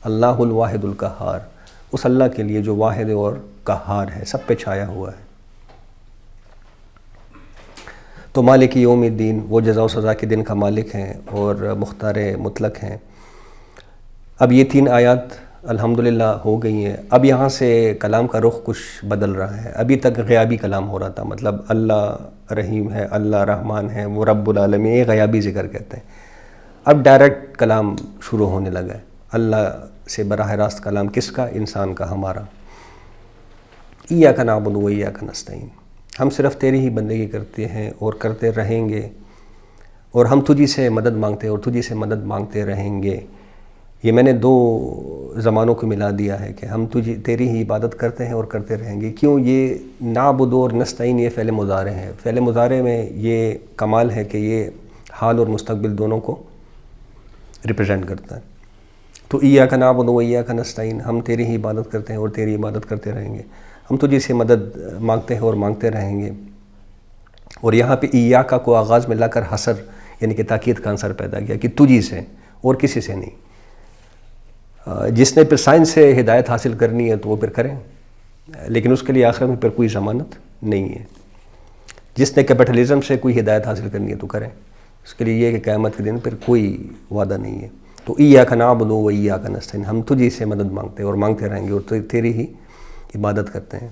Speaker 1: اللہ الواحد القہار، اس اللہ کے لیے جو واحد اور قہار ہے، سب پہ چھایا ہوا ہے. تو مالک یوم الدین، وہ جزا و سزا کے دن کا مالک ہیں اور مختار مطلق ہیں. اب یہ 3 آیات الحمدللہ ہو گئی ہیں. اب یہاں سے کلام کا رخ کچھ بدل رہا ہے. ابھی تک غیابی کلام ہو رہا تھا، مطلب اللہ رحیم ہے، اللہ رحمان ہے، وہ رب العالمین، یہ غیابی ذکر کہتے ہیں. اب ڈائریکٹ کلام شروع ہونے لگا ہے. اللہ سے براہ راست کلام کس کا؟ انسان کا، ہمارا. ایاک نعبد و ایاک نستعین، ہم صرف تیری ہی بندگی کرتے ہیں اور کرتے رہیں گے، اور ہم تجھی سے مدد مانگتے اور تجھی سے مدد مانگتے رہیں گے. یہ میں نے 2 زمانوں کو ملا دیا ہے کہ ہم تیری ہی عبادت کرتے ہیں اور کرتے رہیں گے. کیوں؟ یہ نعبد اور نستعین یہ فعل مضارع ہے. فعل مضارع میں یہ کمال ہے کہ یہ حال اور مستقبل دونوں کو ریپرزینٹ کرتا ہے. تو ایاک نعبد و ایاک نستعین، ہم تیری ہی عبادت کرتے ہیں اور تیری عبادت کرتے رہیں گے، ہم تجھی سے مدد مانگتے ہیں اور مانگتے رہیں گے. اور یہاں پہ ایاک کو آغاز میں لا کر حصر یعنی کہ تاکید کا عنصر پیدا کیا کہ تجھی سے اور کسی سے نہیں. جس نے پھر سائنس سے ہدایت حاصل کرنی ہے تو وہ پھر کریں، لیکن اس کے لیے آخر میں پھر کوئی ضمانت نہیں ہے. جس نے کیپٹلزم سے کوئی ہدایت حاصل کرنی ہے تو کریں، اس کے لیے یہ کہ قیامت کے دن پھر کوئی وعدہ نہیں ہے. تو ایاک نعبد و ایاک نستعین، ہم تجھی سے مدد مانگتے ہیں اور مانگتے رہیں گے اور تیری ہی عبادت کرتے ہیں.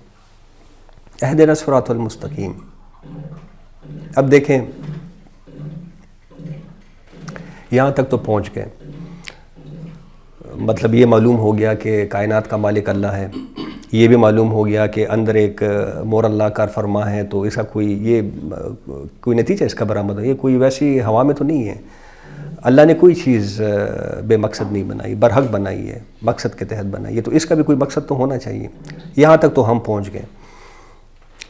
Speaker 1: اہدنا الصراط المستقیم. اب دیکھیں یہاں تک تو پہنچ گئے. مطلب یہ معلوم ہو گیا کہ کائنات کا مالک اللہ ہے. یہ بھی معلوم ہو گیا کہ اندر ایک مور اللہ کار فرما ہے. تو اس کا کوئی نتیجہ اس کا برآمد ہے. یہ کوئی ویسی ہوا میں تو نہیں ہے. اللہ نے کوئی چیز بے مقصد نہیں بنائی، برحق بنائی ہے، مقصد کے تحت بنائی ہے. تو اس کا بھی کوئی مقصد تو ہونا چاہیے. یہاں تک تو ہم پہنچ گئے.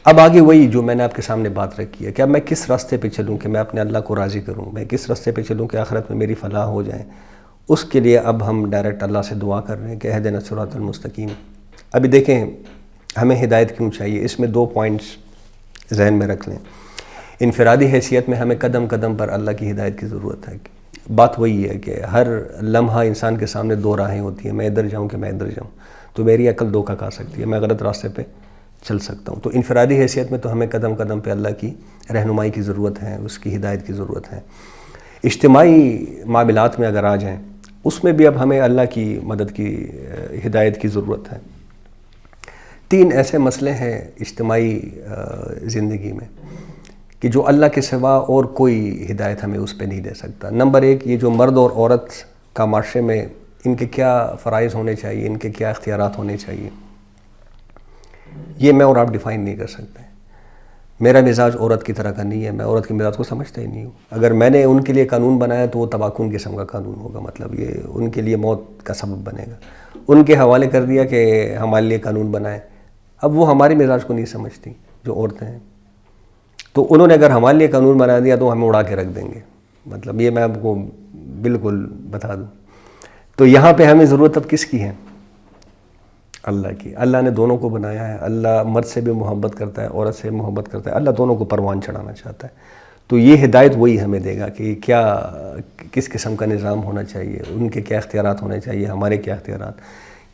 Speaker 1: اب آگے وہی جو میں نے آپ کے سامنے بات رکھی ہے کہ اب میں کس راستے پہ چلوں کہ میں اپنے اللہ کو راضی کروں، میں کس راستے پہ چلوں کہ آخرت میں میری فلاح ہو جائے. اس کے لیے اب ہم ڈائریکٹ اللہ سے دعا کر رہے ہیں کہ اہدنا الصراط المستقیم. ابھی دیکھیں ہمیں ہدایت کیوں چاہیے، اس میں 2 پوائنٹس ذہن میں رکھ لیں. انفرادی حیثیت میں ہمیں قدم قدم پر اللہ کی ہدایت کی ضرورت ہے. بات وہی ہے کہ ہر لمحہ انسان کے سامنے 2 راہیں ہوتی ہیں، میں ادھر جاؤں کہ میں ادھر جاؤں. تو میری عقل دھوکہ کھا سکتی ہے، میں غلط راستے پہ چل سکتا ہوں. تو انفرادی حیثیت میں تو ہمیں قدم قدم پہ اللہ کی رہنمائی کی ضرورت ہے، اس کی ہدایت کی ضرورت ہے. اجتماعی معاملات میں اگر آ جائیں اس میں بھی اب ہمیں اللہ کی مدد کی ہدایت کی ضرورت ہے. 3 ایسے مسئلے ہیں اجتماعی زندگی میں کہ جو اللہ کے سوا اور کوئی ہدایت ہمیں اس پہ نہیں دے سکتا. نمبر 1، یہ جو مرد اور عورت کا معاشرے میں ان کے کیا فرائض ہونے چاہیے، ان کے کیا اختیارات ہونے چاہیے، یہ میں اور آپ ڈیفائن نہیں کر سکتے. میرا مزاج عورت کی طرح کا نہیں ہے، میں عورت کے مزاج کو سمجھتا ہی نہیں ہوں. اگر میں نے ان کے لیے قانون بنایا تو وہ تباکن قسم کا قانون ہوگا، مطلب یہ ان کے لیے موت کا سبب بنے گا. ان کے حوالے کر دیا کہ ہمارے لیے قانون بنائے. اب وہ ہمارے مزاج کو نہیں سمجھتی جو عورتیں ہیں، تو انہوں نے اگر ہمارے لیے قانون بنا دیا تو ہمیں اڑا کے رکھ دیں گے. مطلب یہ میں آپ کو بالکل بتا دوں. تو یہاں پہ ہمیں ضرورت اب کس کی ہے؟ اللہ کی. اللہ نے دونوں کو بنایا ہے. اللہ مرد سے بھی محبت کرتا ہے, عورت سے محبت کرتا ہے. اللہ دونوں کو پروان چڑھانا چاہتا ہے. تو یہ ہدایت وہی ہمیں دے گا کہ کیا کس قسم کا نظام ہونا چاہیے, ان کے کیا اختیارات ہونے چاہیے, ہمارے کیا اختیارات.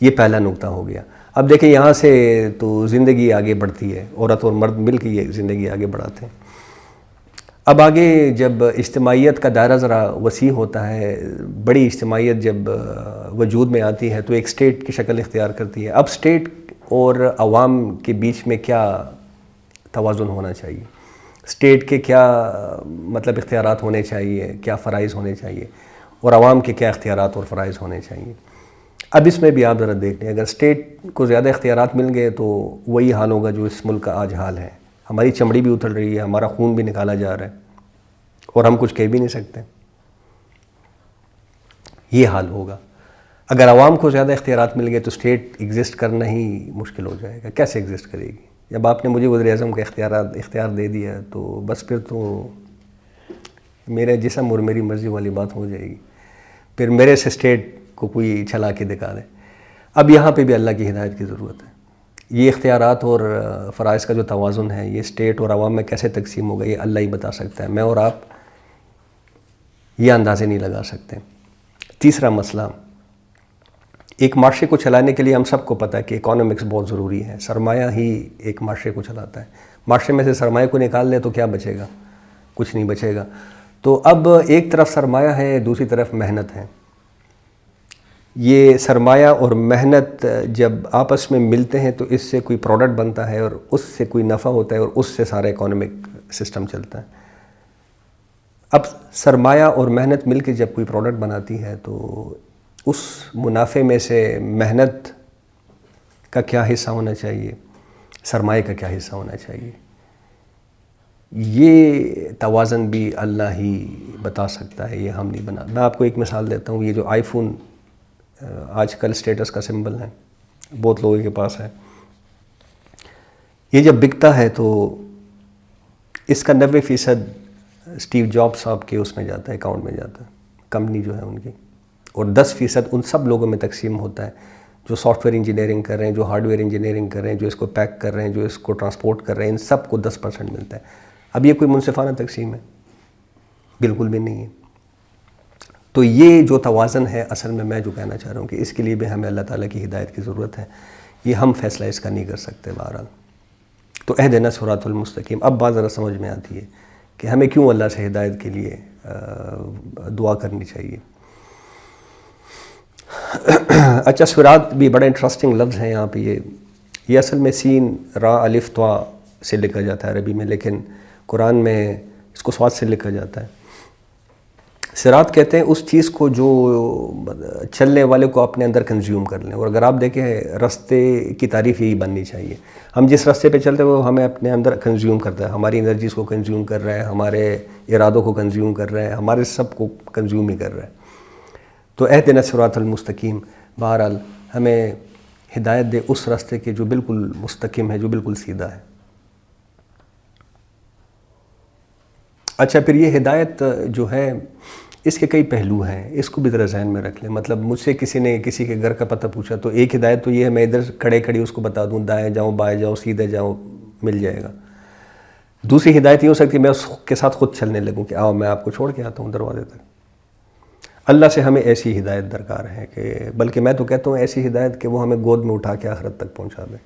Speaker 1: یہ پہلا نقطہ ہو گیا. اب دیکھیں یہاں سے تو زندگی آگے بڑھتی ہے, عورت اور مرد مل کے یہ زندگی آگے بڑھاتے ہیں. اب آگے جب اجتماعیت کا دائرہ ذرا وسیع ہوتا ہے, بڑی اجتماعیت جب وجود میں آتی ہے تو ایک اسٹیٹ کی شکل اختیار کرتی ہے. اب اسٹیٹ اور عوام کے بیچ میں کیا توازن ہونا چاہیے, اسٹیٹ کے کیا مطلب اختیارات ہونے چاہیے, کیا فرائض ہونے چاہیے, اور عوام کے کیا اختیارات اور فرائض ہونے چاہیے. اب اس میں بھی آپ ذرا دیکھ لیں, اگر اسٹیٹ کو زیادہ اختیارات مل گئے تو وہی حال ہوگا جو اس ملک کا آج حال ہے. ہماری چمڑی بھی اتر رہی ہے, ہمارا خون بھی نکالا جا رہا ہے, اور ہم کچھ کہہ بھی نہیں سکتے. یہ حال ہوگا. اگر عوام کو زیادہ اختیارات مل گئے تو اسٹیٹ ایگزسٹ کرنا ہی مشکل ہو جائے گا. کیسے ایگزسٹ کرے گی؟ جب آپ نے مجھے وزیر اعظم کا اختیار دے دیا تو بس پھر تو میرا جسم اور میری مرضی والی بات ہو جائے گی. پھر میرے سے اسٹیٹ کو کوئی چلا کے دکھا دے. اب یہاں پہ بھی اللہ کی ہدایت کی ضرورت ہے. یہ اختیارات اور فرائض کا جو توازن ہے یہ اسٹیٹ اور عوام میں کیسے تقسیم ہوگا یہ اللہ ہی بتا سکتا ہے. میں اور آپ یہ اندازے نہیں لگا سکتے. تیسرا مسئلہ, ایک معاشرے کو چلانے کے لیے ہم سب کو پتہ ہے کہ اکانومکس بہت ضروری ہے. سرمایہ ہی ایک معاشرے کو چلاتا ہے. معاشرے میں سے سرمایہ کو نکال لے تو کیا بچے گا؟ کچھ نہیں بچے گا. تو اب ایک طرف سرمایہ ہے, دوسری طرف محنت ہے. یہ سرمایہ اور محنت جب آپس میں ملتے ہیں تو اس سے کوئی پروڈکٹ بنتا ہے, اور اس سے کوئی نفع ہوتا ہے, اور اس سے سارا اکانومک سسٹم چلتا ہے. اب سرمایہ اور محنت مل کے جب کوئی پروڈکٹ بناتی ہے تو اس منافع میں سے محنت کا کیا حصہ ہونا چاہیے, سرمایہ کا کیا حصہ ہونا چاہیے, یہ توازن بھی اللہ ہی بتا سکتا ہے, یہ ہم نہیں بنا. میں آپ کو ایک مثال دیتا ہوں. یہ جو آئی فون آج کل اسٹیٹس کا سمبل ہے, بہت لوگوں کے پاس ہے, یہ جب بکتا ہے تو اس کا 90% اسٹیو جابس صاحب کے اس میں جاتا ہے, اکاؤنٹ میں جاتا ہے, کمپنی جو ہے ان کی, اور 10% ان سب لوگوں میں تقسیم ہوتا ہے جو سافٹ ویئر انجینئرنگ کر رہے ہیں, جو ہارڈ ویئر انجینئرنگ کر رہے ہیں, جو اس کو پیک کر رہے ہیں, جو اس کو ٹرانسپورٹ کر رہے ہیں. ان سب کو 10% ملتا ہے. اب یہ کوئی منصفانہ تقسیم ہے؟ بالکل بھی نہیں ہے. تو یہ جو توازن ہے اصل میں جو کہنا چاہ رہا ہوں کہ اس کے لیے بھی ہمیں اللہ تعالیٰ کی ہدایت کی ضرورت ہے. یہ ہم فیصلہ اس کا نہیں کر سکتے بہرحال. تو اہدنا الصراط المستقیم. اب بات ذرا سمجھ میں آتی ہے کہ ہمیں کیوں اللہ سے ہدایت کے لیے دعا کرنی چاہیے. اچھا, صراط بھی بڑا انٹرسٹنگ لفظ ہے یہاں پہ. یہ اصل میں سین را الف طا سے لکھا جاتا ہے عربی میں, لیکن قرآن میں اس کو صاد سے لکھا جاتا ہے. صراط کہتے ہیں اس چیز کو جو چلنے والے کو اپنے اندر کنزیوم کر لیں. اور اگر آپ دیکھیں راستے کی تعریف یہی بننی چاہیے. ہم جس راستے پہ چلتے ہیں وہ ہمیں اپنے اندر کنزیوم کرتا ہے, ہماری انرجیز کو کنزیوم کر رہا ہے, ہمارے ارادوں کو کنزیوم کر رہا ہے, ہمارے سب کو کنزیوم ہی کر رہا ہے. تو اہدنا الصراط المستقیم, بہرحال ہمیں ہدایت دے اس راستے کے جو بالکل مستقیم ہے, جو بالکل سیدھا ہے. اچھا, پھر یہ ہدایت جو ہے اس کے کئی پہلو ہیں, اس کو بھی ذرا ذہن میں رکھ لیں. مطلب مجھ سے کسی نے کسی کے گھر کا پتہ پوچھا تو ایک ہدایت تو یہ ہے میں ادھر کھڑے اس کو بتا دوں دائیں جاؤں بائیں جاؤں سیدھے جاؤں, مل جائے گا. دوسری ہدایت یہ ہو سکتی ہے میں اس کے ساتھ خود چلنے لگوں کہ آؤ میں آپ کو چھوڑ کے آتا ہوں دروازے تک. اللہ سے ہمیں ایسی ہدایت درکار ہے کہ بلکہ میں تو کہتا ہوں ایسی ہدایت کہ وہ ہمیں گود میں اٹھا کے آخرت تک پہنچا دے.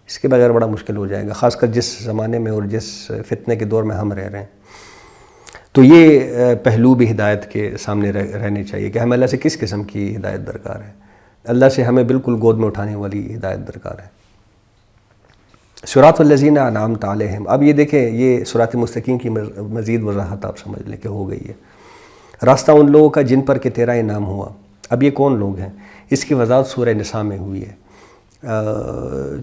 Speaker 1: اس کے بغیر بڑا مشکل ہو جائے گا, خاص کر جس زمانے میں اور جس فتنے کے دور میں ہم رہ رہے ہیں. تو یہ پہلو بھی ہدایت کے سامنے رہنے چاہیے کہ ہمیں اللہ سے کس قسم کی ہدایت درکار ہے. اللہ سے ہمیں بالکل گود میں اٹھانے والی ہدایت درکار ہے. صراط الذین انعمت علیہم. اب یہ دیکھیں یہ صراط مستقیم کی مزید وضاحت آپ سمجھ لیں کہ ہو گئی ہے. راستہ ان لوگوں کا جن پر کہ تیرا انعام ہوا. اب یہ کون لوگ ہیں؟ اس کی وضاحت سورہ نساء میں ہوئی ہے.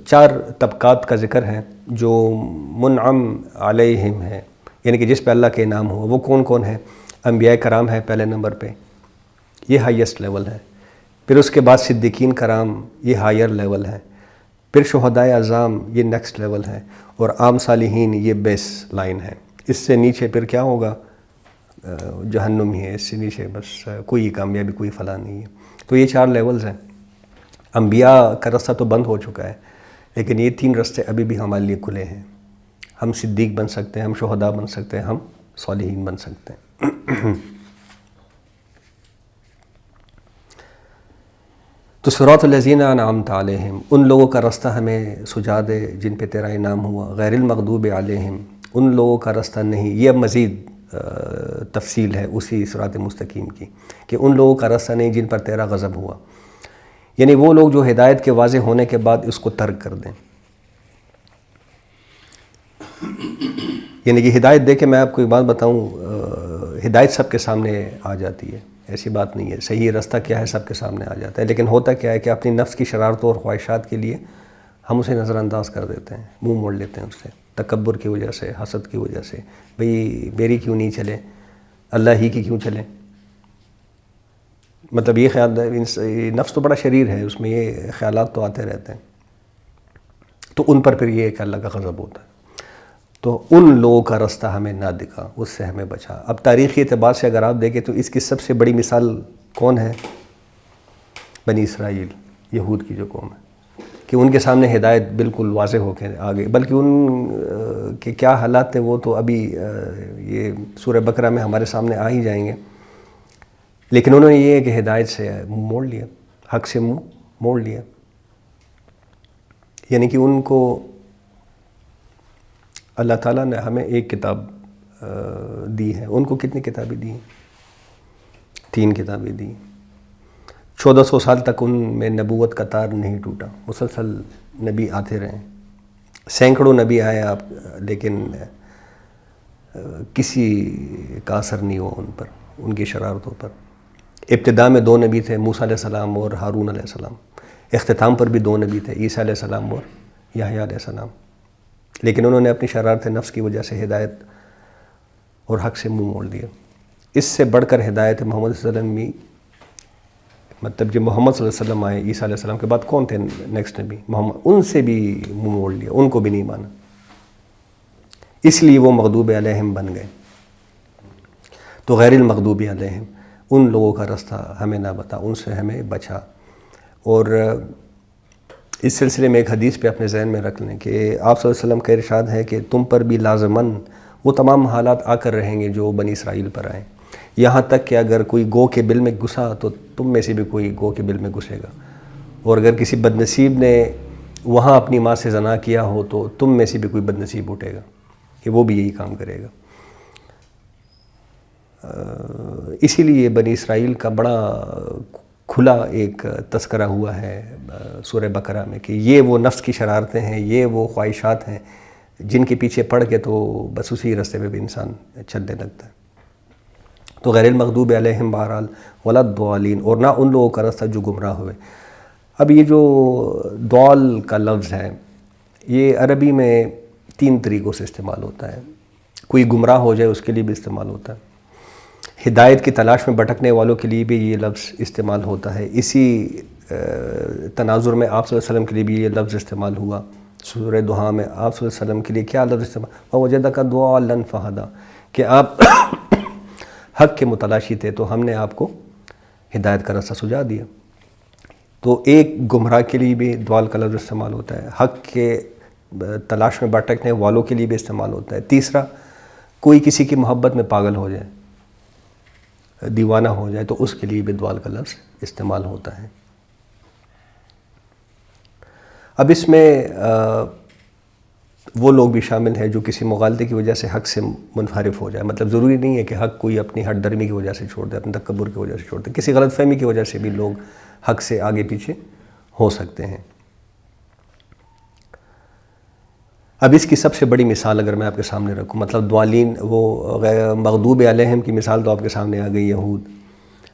Speaker 1: 4 طبقات کا ذکر ہے جو منعم علیہم ہیں, یعنی کہ جس پہ اللہ کے انعام ہوا. وہ کون کون ہیں؟ انبیاء کرام ہیں پہلے نمبر پہ, یہ ہائیسٹ لیول ہے. پھر اس کے بعد صدیقین کرام, یہ ہائر لیول ہے. پھر شہدائے اعظام, یہ نیکسٹ لیول ہے. اور عام صالحین, یہ بیس لائن ہے. اس سے نیچے پھر کیا ہوگا؟ جہنم ہی ہے. اس سے نیچے بس کوئی کامیابی کوئی فلاح نہیں ہے. تو یہ 4 لیولز ہیں. انبیاء کا رستہ تو بند ہو چکا ہے، لیکن یہ 3 رستے ابھی بھی ہمارے لیے کھلے ہیں. ہم صدیق بن سکتے ہیں، ہم شہداء بن سکتے ہیں، ہم صالحین بن سکتے ہیں. تو صراط الذین انعمت علیہم، ان لوگوں کا رستہ ہمیں سجا دے جن پہ تیرا انعام ہوا. غیر المغضوب علیہم، ان لوگوں کا رستہ نہیں. یہ اب مزید تفصیل ہے اسی صراط مستقیم کی کہ ان لوگوں کا رستہ نہیں جن پر تیرا غضب ہوا، یعنی وہ لوگ جو ہدایت کے واضح ہونے کے بعد اس کو ترک کر دیں. یعنی کہ ہدایت دے کے میں آپ کو ایک بات بتاؤں، ہدایت سب کے سامنے آ جاتی ہے، ایسی بات نہیں ہے. صحیح رستہ کیا ہے سب کے سامنے آ جاتا ہے، لیکن ہوتا کیا ہے کہ اپنی نفس کی شرارتوں اور خواہشات کے لیے ہم اسے نظر انداز کر دیتے ہیں، منہ موڑ لیتے ہیں اس سے، تکبر کی وجہ سے، حسد کی وجہ سے. بھئی میری کیوں نہیں چلے، اللہ ہی کی کیوں چلے. مطلب یہ خیال، نفس تو بڑا شریر ہے، اس میں یہ خیالات تو آتے رہتے ہیں. تو ان پر پھر یہ کہ اللہ کا غضب ہوتا ہے. تو ان لوگوں کا رستہ ہمیں نہ دکھا، اس سے ہمیں بچا. اب تاریخی اعتبار سے اگر آپ دیکھیں تو اس کی سب سے بڑی مثال کون ہے؟ بنی اسرائیل، یہود کی جو قوم ہے، کہ ان کے سامنے ہدایت بالکل واضح ہو کے آگے. بلکہ ان کے کیا حالات تھے وہ تو ابھی یہ سورہ بقرہ میں ہمارے سامنے آ ہی جائیں گے. لیکن انہوں نے یہ ہے کہ ہدایت سے منہ موڑ لیا، حق سے منہ موڑ لیا. یعنی کہ ان کو اللہ تعالیٰ نے ہمیں ایک کتاب دی ہے، ان کو کتنی کتابیں دی ہیں؟ 3 کتابیں دی. 1400 سال تک ان میں نبوت کا تار نہیں ٹوٹا، مسلسل نبی آتے رہے. سینکڑوں نبی آئے آپ، لیکن کسی کا اثر نہیں ہوا ان پر، ان کی شرارتوں پر. ابتداء میں 2 نبی تھے، موسیٰ علیہ السلام اور ہارون علیہ السلام. اختتام پر بھی 2 نبی تھے، عیسیٰ علیہ السلام اور یحییٰ علیہ السلام. لیکن انہوں نے اپنی شرارت نفس کی وجہ سے ہدایت اور حق سے منہ موڑ دیا. اس سے بڑھ کر ہدایت محمد صلی اللہ علیہ وسلم بھی، مطلب جب محمد صلی اللہ علیہ وسلم آئے عیسیٰ علیہ السلام کے بعد کون تھے نیکسٹ نبی؟ محمد. ان سے بھی منہ موڑ لیا، ان کو بھی نہیں مانا. اس لیے وہ مغضوب علیہم بن گئے. تو غیر المغضوب علیہم، ان لوگوں کا رستہ ہمیں نہ بتا، ان سے ہمیں بچا. اور اس سلسلے میں ایک حدیث پہ اپنے ذہن میں رکھ لیں کہ آپ صلی اللہ علیہ وسلم کا ارشاد ہے کہ تم پر بھی لازماً وہ تمام حالات آ کر رہیں گے جو بنی اسرائیل پر آئیں، یہاں تک کہ اگر کوئی گو کے بل میں گھسا تو تم میں سے بھی کوئی گو کے بل میں گھسے گا، اور اگر کسی بد نصیب نے وہاں اپنی ماں سے زنا کیا ہو تو تم میں سے بھی کوئی بد نصیب اٹھے گا کہ وہ بھی یہی کام کرے گا. اسی لیے بنی اسرائیل کا بڑا کھلا ایک تذکرہ ہوا ہے سورہ بقرہ میں کہ یہ وہ نفس کی شرارتیں ہیں، یہ وہ خواہشات ہیں جن کے پیچھے پڑ کے تو بس اسی راستے پہ بھی انسان چلنے لگتا ہے. تو غیر المغضوب علیہم بہرحال ولا الضالین، اور نہ ان لوگوں کا راستہ جو گمراہ ہوئے. اب یہ جو ضال کا لفظ ہے یہ عربی میں 3 طریقوں سے استعمال ہوتا ہے. کوئی گمراہ ہو جائے اس کے لیے بھی استعمال ہوتا ہے، ہدایت کی تلاش میں بھٹکنے والوں کے لیے بھی یہ لفظ استعمال ہوتا ہے. اسی تناظر میں آپ صلی اللہ علیہ وسلم کے لیے بھی یہ لفظ استعمال ہوا. سورہ دہا میں آپ صلی اللہ علیہ وسلم کے لیے کیا لفظ استعمال؟ وَوَجَدَكَ ضَالًّا فَهَدَىٰ، کہ آپ حق کے متلاشی تھے تو ہم نے آپ کو ہدایت کا راستہ سجا دیا. تو ایک گمراہ کے لیے بھی ضال کا لفظ استعمال ہوتا ہے، حق کے تلاش میں بھٹکنے والوں کے لیے بھی استعمال ہوتا ہے. تیسرا، کوئی کسی کی محبت میں پاگل ہو جائے، دیوانہ ہو جائے تو اس کے لیے بھی ضال کا لفظ استعمال ہوتا ہے. اب اس میں وہ لوگ بھی شامل ہیں جو کسی مغالطے کی وجہ سے حق سے منحرف ہو جائے. مطلب ضروری نہیں ہے کہ حق کوئی اپنی ہٹ درمی کی وجہ سے چھوڑ دے، اپنے تکبر کی وجہ سے چھوڑ دے، کسی غلط فہمی کی وجہ سے بھی لوگ حق سے آگے پیچھے ہو سکتے ہیں. اب اس کی سب سے بڑی مثال اگر میں آپ کے سامنے رکھوں، مطلب ضالین، وہ مغضوب علیہم کی مثال تو آپ کے سامنے آ گئی، یہود.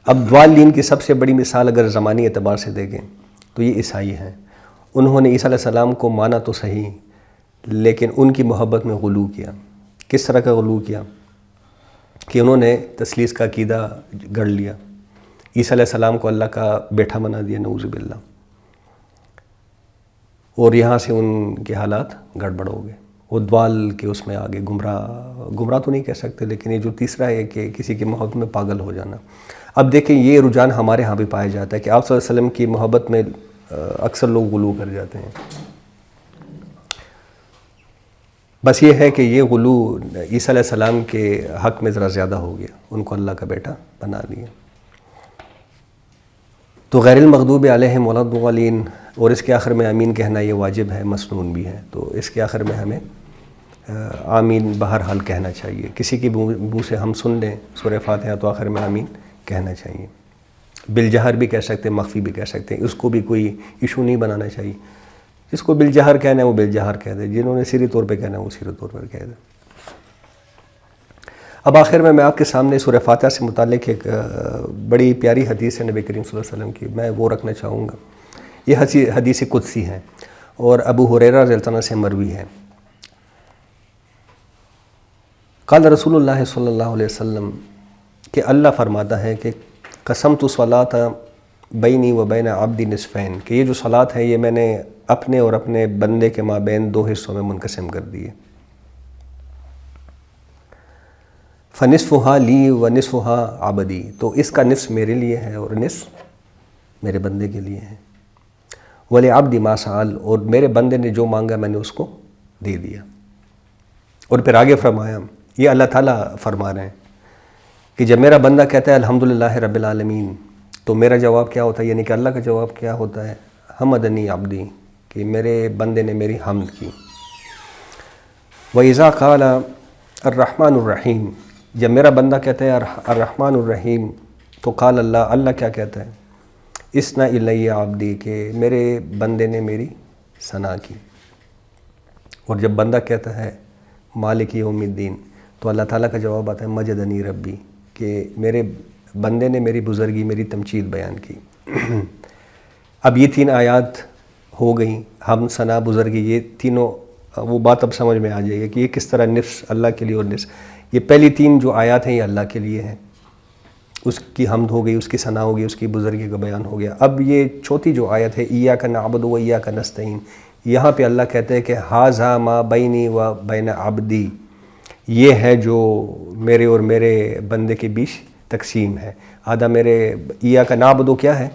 Speaker 1: اب ضالین کی سب سے بڑی مثال اگر زمانی اعتبار سے دیکھیں تو یہ عیسائی ہیں. انہوں نے عیسیٰ علیہ السلام کو مانا تو صحیح، لیکن ان کی محبت میں غلو کیا. کس طرح کا غلو کیا؟ کہ انہوں نے تثلیث کا عقیدہ گڑھ لیا، عیسیٰ علیہ السلام کو اللہ کا بیٹا بنا دیا، نعوذ باللہ. اور یہاں سے ان کے حالات گڑبڑ ہو گئے، وہ ضال کے اس میں آگے گمراہ تو نہیں کہہ سکتے، لیکن یہ جو تیسرا ہے کہ کسی کی محبت میں پاگل ہو جانا. اب دیکھیں یہ رجحان ہمارے ہاں بھی پایا جاتا ہے کہ آپ صلی اللہ علیہ وسلم کی محبت میں اکثر لوگ غلو کر جاتے ہیں. بس یہ ہے کہ یہ غلو عیسیٰ علیہ السلام کے حق میں ذرا زیادہ ہو گیا، ان کو اللہ کا بیٹا بنا دیا. تو غیر المغضوب علیہم ولا الضالین، اور اس کے آخر میں آمین کہنا یہ واجب ہے، مسنون بھی ہے. تو اس کے آخر میں ہمیں آمین بہرحال کہنا چاہیے. کسی کی منہ سے ہم سن لیں سورہ فاتحہ تو آخر میں آمین کہنا چاہیے. بالجہر بھی کہہ سکتے ہیں، مخفی بھی کہہ سکتے ہیں، اس کو بھی کوئی ایشو نہیں بنانا چاہیے. جس کو بالجہر کہنا ہے وہ بالجہر کہہ دے، جنہوں نے سری طور پہ کہنا ہے وہ سری طور پر کہہ دے. اب آخر میں آپ کے سامنے سورہ فاتحہ سے متعلق ایک بڑی پیاری حدیث ہے نبی کریم صلی اللہ علیہ وسلم کی، میں وہ رکھنا چاہوں گا. یہ حدیث قدسی ہے اور ابو ہریرہ رضی اللہ عنہ سے مروی ہے. قال رسول اللہ صلی اللہ علیہ وسلم، کہ اللہ فرماتا ہے کہ قسمت الصلاۃ بینی و بین عبدی نصفین، کہ یہ جو صلاۃ ہے یہ میں نے اپنے اور اپنے بندے کے مابین دو حصوں میں منقسم کر دی ہے. فنصفها لی و نصفها عبدی، تو اس کا نصف میرے لیے ہے اور نصف میرے بندے کے لیے ہے. ولعبدی ما سأل، اور میرے بندے نے جو مانگا میں نے اس کو دے دیا. اور پھر آگے فرمایا، یہ اللہ تعالیٰ فرما رہے ہیں کہ جب میرا بندہ کہتا ہے الحمدللہ رب العالمین، تو میرا جواب کیا ہوتا ہے، یعنی کہ اللہ کا جواب کیا ہوتا ہے، حمدنی عبدی، کہ میرے بندے نے میری حمد کی. وَإِذَا قَالَ الرحمن الرحیم، جب میرا بندہ کہتا ہے الرحمن الرحیم، تو قال اللہ کیا کہتا ہے، اسنا الی عبدی، کہ میرے بندے نے میری ثنا کی. اور جب بندہ کہتا ہے مالک یوم الدین، تو اللہ تعالیٰ کا جواب آتا ہے مجدنی ربی، کہ میرے بندے نے میری بزرگی، میری تمجید بیان کی. اب یہ تین آیات ہو گئیں، ہم، ثنا، بزرگی، یہ تینوں وہ بات اب سمجھ میں آ جائے گی کہ یہ کس طرح نفس اللہ کے لیے اور نفس. یہ پہلی تین جو آیات ہیں یہ اللہ کے لیے ہیں، اس کی حمد ہو گئی، اس کی ثنا ہو گئی، اس کی بزرگی کا بیان ہو گیا. اب یہ چوتھی جو آیت ہے ایاک نعبد و ایاک نستعین، یہاں پہ اللہ کہتے ہیں کہ ھذا ما بینی و بین عبدی، یہ ہے جو میرے اور میرے بندے کے بیچ تقسیم ہے. آدھا میرے ایاک نعبد کیا ہے،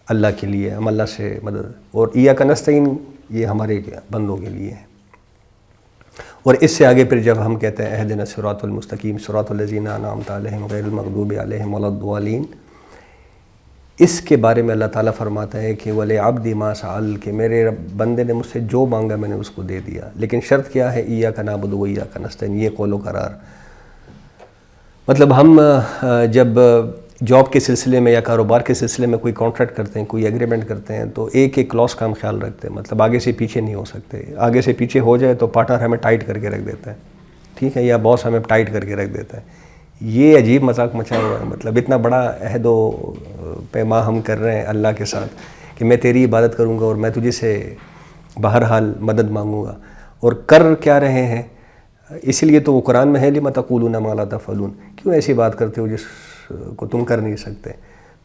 Speaker 1: اللہ کے لیے، ہم اللہ سے مدد، اور ایاک نستعین یہ ہمارے بندوں کے لیے ہے. اور اس سے آگے پھر جب ہم کہتے ہیں اہدنا الصراط المستقیم صراط الذین انعمت علیہم غیر المغضوب علیہم ولا الضالین، اس کے بارے میں اللہ تعالیٰ فرماتا ہے کہ وَلِعَبْدِ مَا سَأَلَ، کہ میرے بندے نے مجھ سے جو مانگا میں نے اس کو دے دیا. لیکن شرط کیا ہے، ایاک نعبد و ایاک نستعین، یہ قول و قرار. مطلب ہم جب جاب کے سلسلے میں یا کاروبار کے سلسلے میں کوئی کانٹریکٹ کرتے ہیں، کوئی ایگریمنٹ کرتے ہیں، تو ایک ایک کلاس کا ہم خیال رکھتے ہیں. مطلب آگے سے پیچھے نہیں ہو سکتے. آگے سے پیچھے ہو جائے تو پارٹنر ہمیں ٹائٹ کر کے رکھ دیتا ہے، ٹھیک ہے، یا باس ہمیں ٹائٹ کر کے رکھ دیتا ہے. یہ عجیب مذاق مچا ہوا ہے. مطلب اتنا بڑا عہد و پیما ہم کر رہے ہیں اللہ کے ساتھ کہ میں تیری عبادت کروں گا اور میں تجھے سے بہرحال مدد مانگوں گا. اور کر کیا رہے ہیں، اسی لیے تو وہ قرآن میں ہے لِمَ تَقُولُونَ مَا لَا تَفْعَلُونَ، کیوں ایسی بات کرتے ہو جس کو تم کر نہیں سکتے.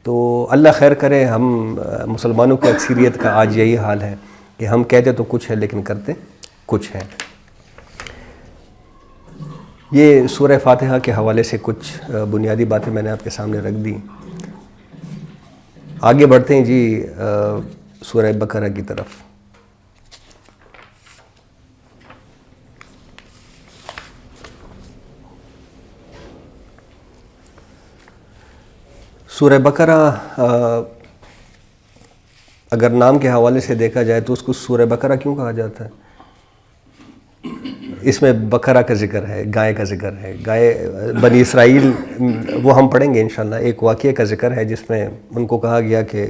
Speaker 1: تو اللہ خیر کرے. ہم مسلمانوں کی اکثریت کا آج یہی حال ہے کہ ہم کہتے تو کچھ ہے لیکن کرتے کچھ ہے. یہ سورہ فاتحہ کے حوالے سے کچھ بنیادی باتیں میں نے آپ کے سامنے رکھ دی. آگے بڑھتے ہیں جی سورہ بقرہ کی طرف. سورہ بقرہ اگر نام کے حوالے سے دیکھا جائے تو اس کو سورہ بقرہ کیوں کہا جاتا ہے؟ اس میں بقرہ کا ذکر ہے، گائے کا ذکر ہے. گائے بنی اسرائیل، وہ ہم پڑھیں گے انشاءاللہ. ایک واقعے کا ذکر ہے جس میں ان کو کہا گیا کہ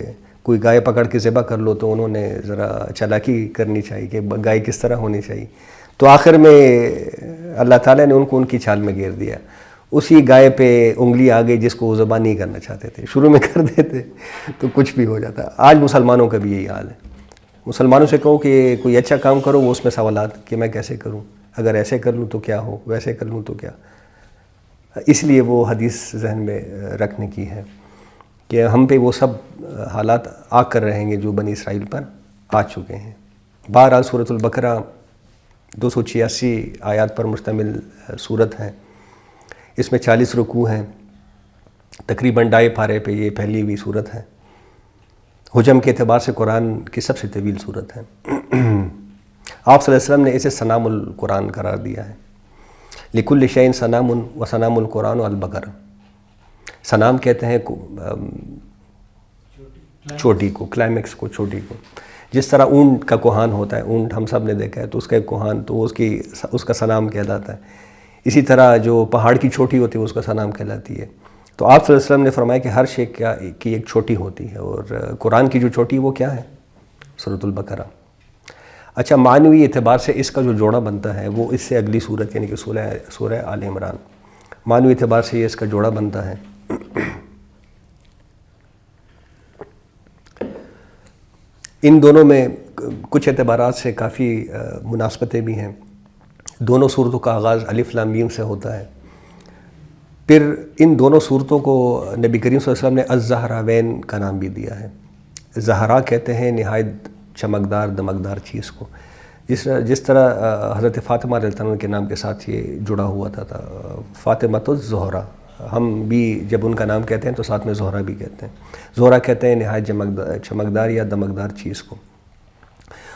Speaker 1: کوئی گائے پکڑ کے ذبح کر لو، تو انہوں نے ذرا چالاکی کرنی چاہیے کہ گائے کس طرح ہونی چاہیے. تو آخر میں اللہ تعالیٰ نے ان کو ان کی چال میں گھیر دیا. اسی گائے پہ انگلی آ گئی جس کو وہ ذبح نہیں کرنا چاہتے تھے. شروع میں کر دیتے تو کچھ بھی ہو جاتا. آج مسلمانوں کا بھی یہی حال ہے. مسلمانوں سے کہو کہ کوئی اچھا کام کرو، وہ اس میں سوالات کہ میں کیسے کروں، اگر ایسے کر لوں تو کیا ہو، ویسے کر لوں تو کیا. اس لیے وہ حدیث ذہن میں رکھنے کی ہے کہ ہم پہ وہ سب حالات آ کر رہیں گے جو بنی اسرائیل پر آ چکے ہیں. بہرحال سورۃ البقرہ 286 آیات پر مشتمل صورت ہے. اس میں 40 رکوع ہیں تقریباً 2.5 پارے پہ یہ پھیلی ہوئی صورت ہے. حجم کے اعتبار سے قرآن کی سب سے طویل صورت ہے. آپ صلی اللہ علیہ وسلم نے اسے سنام القرآن قرار دیا ہے. لکل شیء سنام و سنام القرآن البقرہ. سنام کہتے ہیں چوٹی کو، کلائمیکس کو، چوٹی کو. جس طرح اونٹ کا کوہان ہوتا ہے، اونٹ ہم سب نے دیکھا ہے، تو اس کا ایک کوہان، تو اس کا سنام کہلاتا ہے. اسی طرح جو پہاڑ کی چوٹی ہوتی ہے اس کا سنام کہلاتی ہے. تو آپ صلی اللہ علیہ وسلم نے فرمایا کہ ہر شے کی ایک چوٹی ہوتی ہے، اور قرآن کی جو چوٹی وہ کیا ہے؟ سورۃ البقرہ. اچھا، معنوی اعتبار سے اس کا جو جوڑا بنتا ہے وہ اس سے اگلی صورت یعنی کہ سورہ آل عمران. معنوی اعتبار سے یہ اس کا جوڑا بنتا ہے. ان دونوں میں کچھ اعتبارات سے کافی مناسبتیں بھی ہیں. دونوں صورتوں کا آغاز الف لام میم سے ہوتا ہے. پھر ان دونوں صورتوں کو نبی کریم صلی اللہ علیہ وسلم نے الزہراوین کا نام بھی دیا ہے. زہرا کہتے ہیں نہایت چمکدار دمکدار چیز کو. جس طرح حضرت فاطمہ رضی اللہ عنہ کے نام کے ساتھ یہ جڑا ہوا تھا فاطمۃ الزہرا. ہم بھی جب ان کا نام کہتے ہیں تو ساتھ میں زہرا بھی کہتے ہیں. زہرا کہتے ہیں نہایت چمکدار یا دمکدار چیز کو.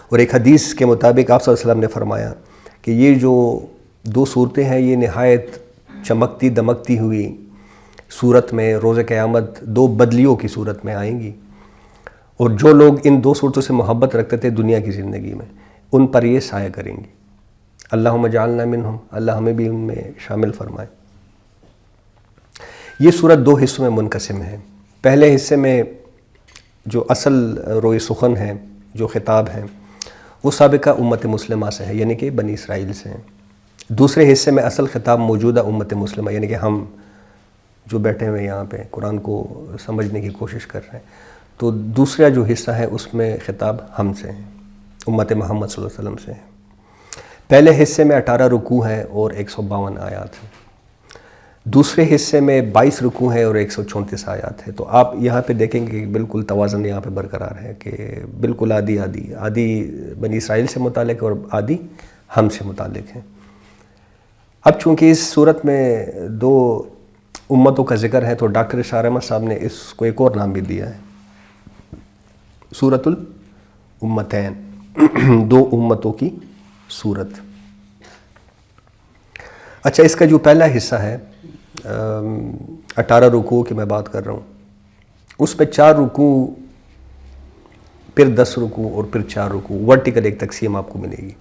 Speaker 1: اور ایک حدیث کے مطابق آپ صلی اللہ علیہ وسلم نے فرمایا کہ یہ جو 2 صورتیں ہیں یہ نہایت چمکتی دمکتی ہوئی صورت میں روز قیامت 2 بدلیوں کی صورت میں آئیں گی. اور جو لوگ ان 2 صورتوں سے محبت رکھتے تھے دنیا کی زندگی میں، ان پر یہ سایہ کریں گی. اللہم اجعلنا منہم، اللہ ہمیں بھی ان میں شامل فرمائے. یہ صورت 2 حصوں میں منقسم ہے. پہلے حصے میں جو اصل روئے سخن ہے، جو خطاب ہے، وہ سابقہ امت مسلمہ سے ہے، یعنی کہ بنی اسرائیل سے ہیں. دوسرے حصے میں اصل خطاب موجودہ امت مسلمہ یعنی کہ ہم جو بیٹھے ہوئے یہاں پہ قرآن کو سمجھنے کی کوشش کر رہے ہیں. تو دوسرا جو حصہ ہے اس میں خطاب ہم سے ہیں، امت محمد صلی اللہ علیہ وسلم سے ہیں. پہلے حصے میں 18 رکوع ہیں اور 152 آیات ہیں. دوسرے حصے میں 22 رکوع ہیں اور 134 آیات ہیں. تو آپ یہاں پہ دیکھیں گے کہ بالکل توازن یہاں پہ برقرار ہے کہ بالکل آدھی بنی اسرائیل سے متعلق اور آدھی ہم سے متعلق ہیں. اب چونکہ اس صورت میں 2 امتوں کا ذکر ہے تو ڈاکٹر اشار احمد صاحب نے اس کو ایک اور نام بھی دیا ہے، سورۃ الامتین، 2 امتوں کی صورت. اچھا، اس کا جو پہلا حصہ ہے 18 رکوع کی میں بات کر رہا ہوں، اس پہ 4 رکوع، پھر 10 رکوع اور پھر 4 رکوع، ورٹیکل ایک تقسیم آپ کو ملے گی.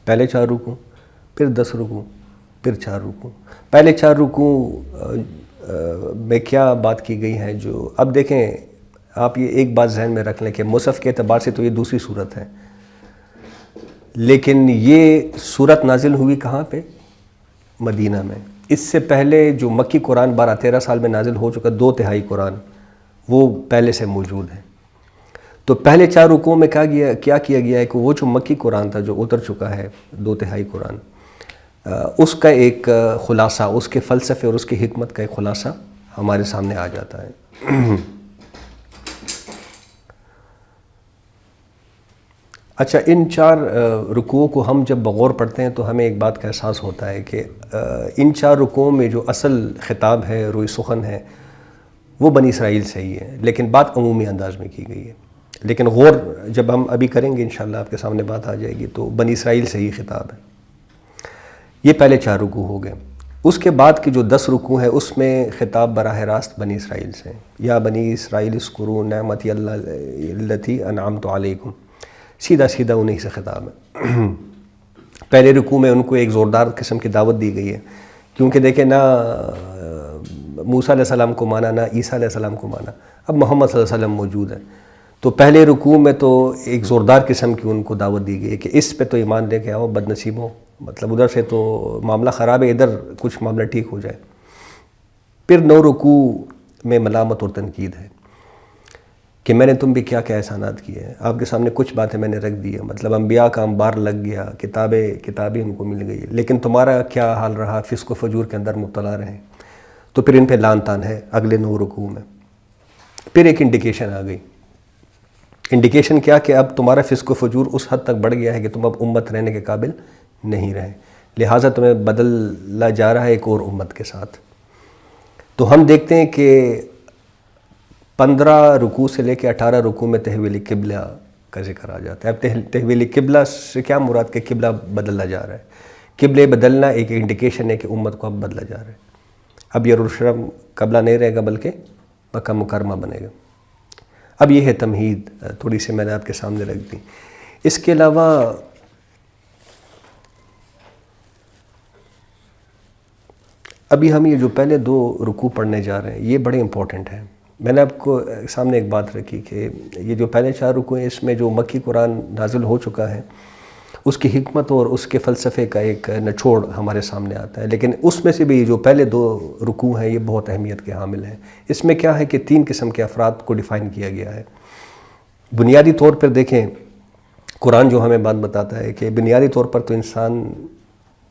Speaker 1: پہلے 4 رکوع، پھر 10 رکوع، پھر 4 رکوع. پہلے 4 رکوع میں کیا بات کی گئی ہے؟ جو اب دیکھیں آپ یہ ایک بات ذہن میں رکھ لیں کہ مصحف کے اعتبار سے تو یہ دوسری صورت ہے، لیکن یہ صورت نازل ہوئی کہاں پہ؟ مدینہ میں. اس سے پہلے جو مکی قرآن 12-13 سال میں نازل ہو چکا 2/3 قرآن وہ پہلے سے موجود ہے. تو پہلے 4 رکوعوں میں کیا کیا گیا ہے کہ وہ جو مکی قرآن تھا جو اتر چکا ہے 2/3 قرآن، اس کا ایک خلاصہ، اس کے فلسفے اور اس کی حکمت کا ایک خلاصہ ہمارے سامنے آ جاتا ہے. اچھا، ان 4 رکوعوں کو ہم جب بغور پڑھتے ہیں تو ہمیں ایک بات کا احساس ہوتا ہے کہ ان 4 رکوعوں میں جو اصل خطاب ہے، روئے سخن ہے، وہ بنی اسرائیل سے ہی ہے، لیکن بات عمومی انداز میں کی گئی ہے. لیکن غور جب ہم ابھی کریں گے انشاءاللہ آپ کے سامنے بات آ جائے گی تو بنی اسرائیل سے ہی خطاب ہے. یہ پہلے 4 رکوع ہو گئے. اس کے بعد کی جو 10 رکوع ہے اس میں خطاب براہ راست بنی اسرائیل سے ہیں. یا بنی اسرائیل اذکروا نعمتی التی انعمت علیکم، سیدھا انہیں سے خطاب ہے. پہلے رکوع میں ان کو ایک زوردار قسم کی دعوت دی گئی ہے، کیونکہ دیکھیں نہ موسیٰ علیہ السلام کو مانا نہ عیسیٰ علیہ السلام کو مانا، اب محمد صلی اللہ علیہ وسلم موجود ہے. تو پہلے رکوع میں تو ایک زوردار قسم کی ان کو دعوت دی گئی ہے کہ اس پہ تو ایمان لے کے آؤ بد نصیبوں، مطلب ادھر سے تو معاملہ خراب ہے، ادھر کچھ معاملہ ٹھیک ہو جائے. پھر 9 رکوع میں ملامت اور تنقید ہے کہ میں نے تم بھی کیا کیا احسانات کیے ہیں، آپ کے سامنے کچھ باتیں میں نے رکھ دی ہیں، مطلب انبیاء کا انبار لگ گیا، کتابیں ان کو مل گئی، لیکن تمہارا کیا حال رہا، فسق و فجور کے اندر مبتلا رہے. تو پھر ان پہ لعن طعن ہے اگلے 9 رکوع میں. پھر ایک انڈیکیشن آ گئی. انڈیکیشن کیا کہ اب تمہارا فسق و فجور اس حد تک بڑھ گیا ہے کہ تم اب امت رہنے کے قابل نہیں رہے، لہٰذا تمہیں بدلا جا رہا ہے ایک اور امت کے ساتھ. تو ہم دیکھتے ہیں کہ 15 رکوع سے لے کے 18 رکوع میں تحویل قبلہ کا ذکر آ جاتا ہے. اب تحویل قبلہ سے کیا مراد کہ قبلہ بدلا جا رہا ہے. قبلے بدلنا ایک انڈیکیشن ہے کہ امت کو اب بدلا جا رہا ہے. اب یروشلم قبلہ نہیں رہے گا بلکہ مکہ مکرمہ بنے گا. اب یہ ہے تمہید، تھوڑی سی میں نے آپ کے سامنے رکھ دی. اس کے علاوہ ابھی ہم یہ جو پہلے 2 رکوع پڑھنے جا رہے ہیں یہ بڑے امپورٹنٹ ہیں. میں نے آپ کو سامنے ایک بات رکھی کہ یہ جو پہلے 4 رکوع ہیں اس میں جو مکی قرآن نازل ہو چکا ہے اس کی حکمت اور اس کے فلسفے کا ایک نچوڑ ہمارے سامنے آتا ہے. لیکن اس میں سے بھی جو پہلے 2 رکوع ہیں یہ بہت اہمیت کے حامل ہیں. اس میں کیا ہے کہ 3 قسم کے افراد کو ڈیفائن کیا گیا ہے. بنیادی طور پر دیکھیں قرآن جو ہمیں بات بتاتا ہے کہ بنیادی طور پر تو انسان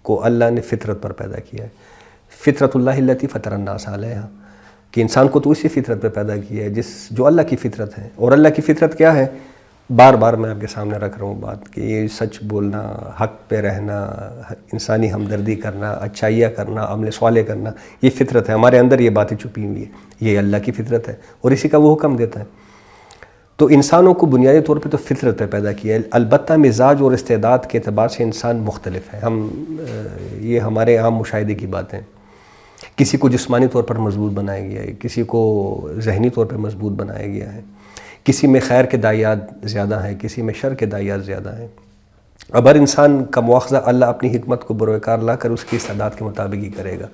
Speaker 1: کو اللہ نے فطرت پر پیدا کیا ہے. فطرت اللہ التی فطر الناس علیہا، کہ انسان کو تو اسی فطرت پہ پیدا کیا ہے جو اللہ کی فطرت ہے. اور اللہ کی فطرت کیا ہے؟ بار بار میں آپ کے سامنے رکھ رہا ہوں بات کہ یہ سچ بولنا، حق پہ رہنا، انسانی ہمدردی کرنا، اچھائیاں کرنا، عمل صالح کرنا، یہ فطرت ہے. ہمارے اندر یہ باتیں چھپی ہوئی ہیں، یہ اللہ کی فطرت ہے اور اسی کا وہ حکم دیتا ہے. تو انسانوں کو بنیادی طور پہ تو فطرت پہ پیدا کیا ہے. البتہ مزاج اور استعداد کے اعتبار سے انسان مختلف ہے. یہ ہمارے عام مشاہدے کی باتیں. کسی کو جسمانی طور پر مضبوط بنایا گیا ہے، کسی کو ذہنی طور پر مضبوط بنایا گیا ہے، کسی میں خیر کے داعیات زیادہ ہیں، کسی میں شر کے داعیات زیادہ ہیں. اب ہر انسان کا مواخذہ اللہ اپنی حکمت کو بروئے کار لا کر اس کی استعداد کے مطابق ہی کرے گا.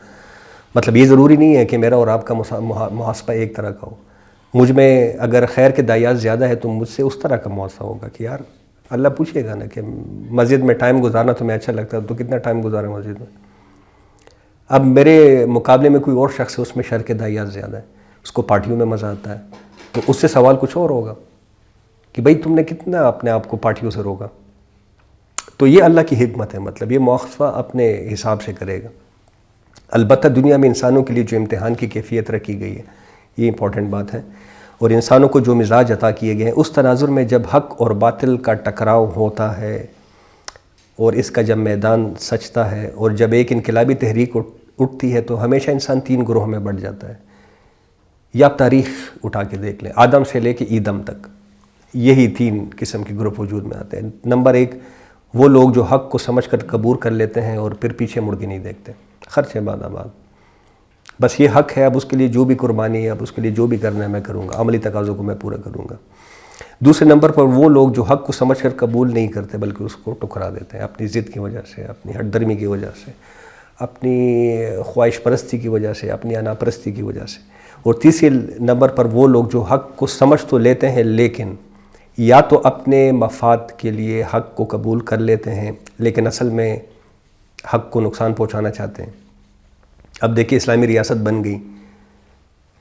Speaker 1: مطلب یہ ضروری نہیں ہے کہ میرا اور آپ کا محاسبہ ایک طرح کا ہو. مجھ میں اگر خیر کے داعیات زیادہ ہے تو مجھ سے اس طرح کا محاسبہ ہوگا کہ یار اللہ پوچھے گا نا کہ مسجد میں ٹائم گزارنا تمہیں اچھا لگتا ہے تو کتنا ٹائم گزارے مسجد میں. اب میرے مقابلے میں کوئی اور شخص ہے، اس میں شر کے داعیات زیادہ ہے، اس کو پارٹیوں میں مزہ آتا ہے، تو اس سے سوال کچھ اور ہوگا کہ بھئی تم نے کتنا اپنے آپ کو پارٹیوں سے روکا. تو یہ اللہ کی حکمت ہے. مطلب یہ مواخذہ اپنے حساب سے کرے گا. البتہ دنیا میں انسانوں کے لیے جو امتحان کی کیفیت رکھی گئی ہے یہ امپورٹنٹ بات ہے. اور انسانوں کو جو مزاج عطا کیے گئے ہیں اس تناظر میں جب حق اور باطل کا ٹکراؤ ہوتا ہے اور اس کا جب میدان سجتا ہے اور جب ایک انقلابی تحریک اٹھتی ہے تو ہمیشہ انسان 3 گروہ میں بٹ جاتا ہے. یا آپ تاریخ اٹھا کے دیکھ لیں، آدم سے لے کے ایدم تک یہی 3 قسم کے گروپ وجود میں آتے ہیں. نمبر 1 وہ لوگ جو حق کو سمجھ کر قبول کر لیتے ہیں اور پھر پیچھے مڑ کے نہیں دیکھتے، خرچ ہے بعد آباد، بس یہ حق ہے، اب اس کے لیے جو بھی قربانی ہے، اب اس کے لیے جو بھی کرنا ہے میں کروں گا، عملی تقاضوں کو میں پورا کروں گا. دوسرے نمبر پر وہ لوگ جو حق کو سمجھ کر قبول نہیں کرتے بلکہ اس کو ٹکرا دیتے ہیں اپنی ضد کی وجہ سے، اپنی ہٹ درمی کی وجہ سے، اپنی خواہش پرستی کی وجہ سے، اپنی انا پرستی کی وجہ سے. اور تیسرے نمبر پر وہ لوگ جو حق کو سمجھ تو لیتے ہیں لیکن یا تو اپنے مفاد کے لیے حق کو قبول کر لیتے ہیں لیکن اصل میں حق کو نقصان پہنچانا چاہتے ہیں. اب دیکھیں اسلامی ریاست بن گئی،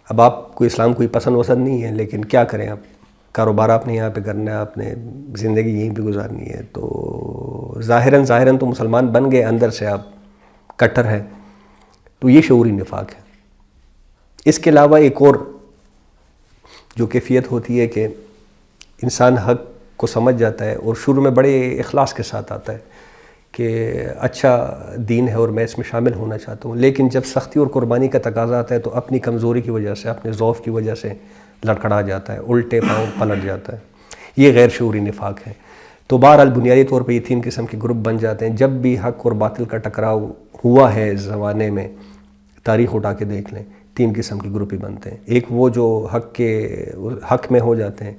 Speaker 1: اب آپ کو اسلام کوئی پسند وسند نہیں ہے لیکن کیا کریں، آپ کاروبار آپ نے یہاں پہ کرنا ہے، آپ نے زندگی یہیں پہ گزارنی ہے، تو ظاہراً تو مسلمان بن گئے، اندر سے آپ کٹر ہے. تو یہ شعوری نفاق ہے. اس کے علاوہ ایک اور جو کیفیت ہوتی ہے کہ انسان حق کو سمجھ جاتا ہے اور شروع میں بڑے اخلاص کے ساتھ آتا ہے کہ اچھا دین ہے اور میں اس میں شامل ہونا چاہتا ہوں، لیکن جب سختی اور قربانی کا تقاضا آتا ہے تو اپنی کمزوری کی وجہ سے، اپنے ضعف کی وجہ سے لڑکھڑا جاتا ہے، الٹے پاؤں پلٹ جاتا ہے. یہ غیر شعوری نفاق ہے. تو بہرحال بنیادی طور پہ یہ 3 قسم کے گروپ بن جاتے ہیں. جب بھی حق اور باطل کا ٹکراؤ ہوا ہے اس زمانے میں، تاریخ اٹھا کے دیکھ لیں، 3 قسم کے گروپ ہی بنتے ہیں. ایک وہ جو حق میں ہو جاتے ہیں،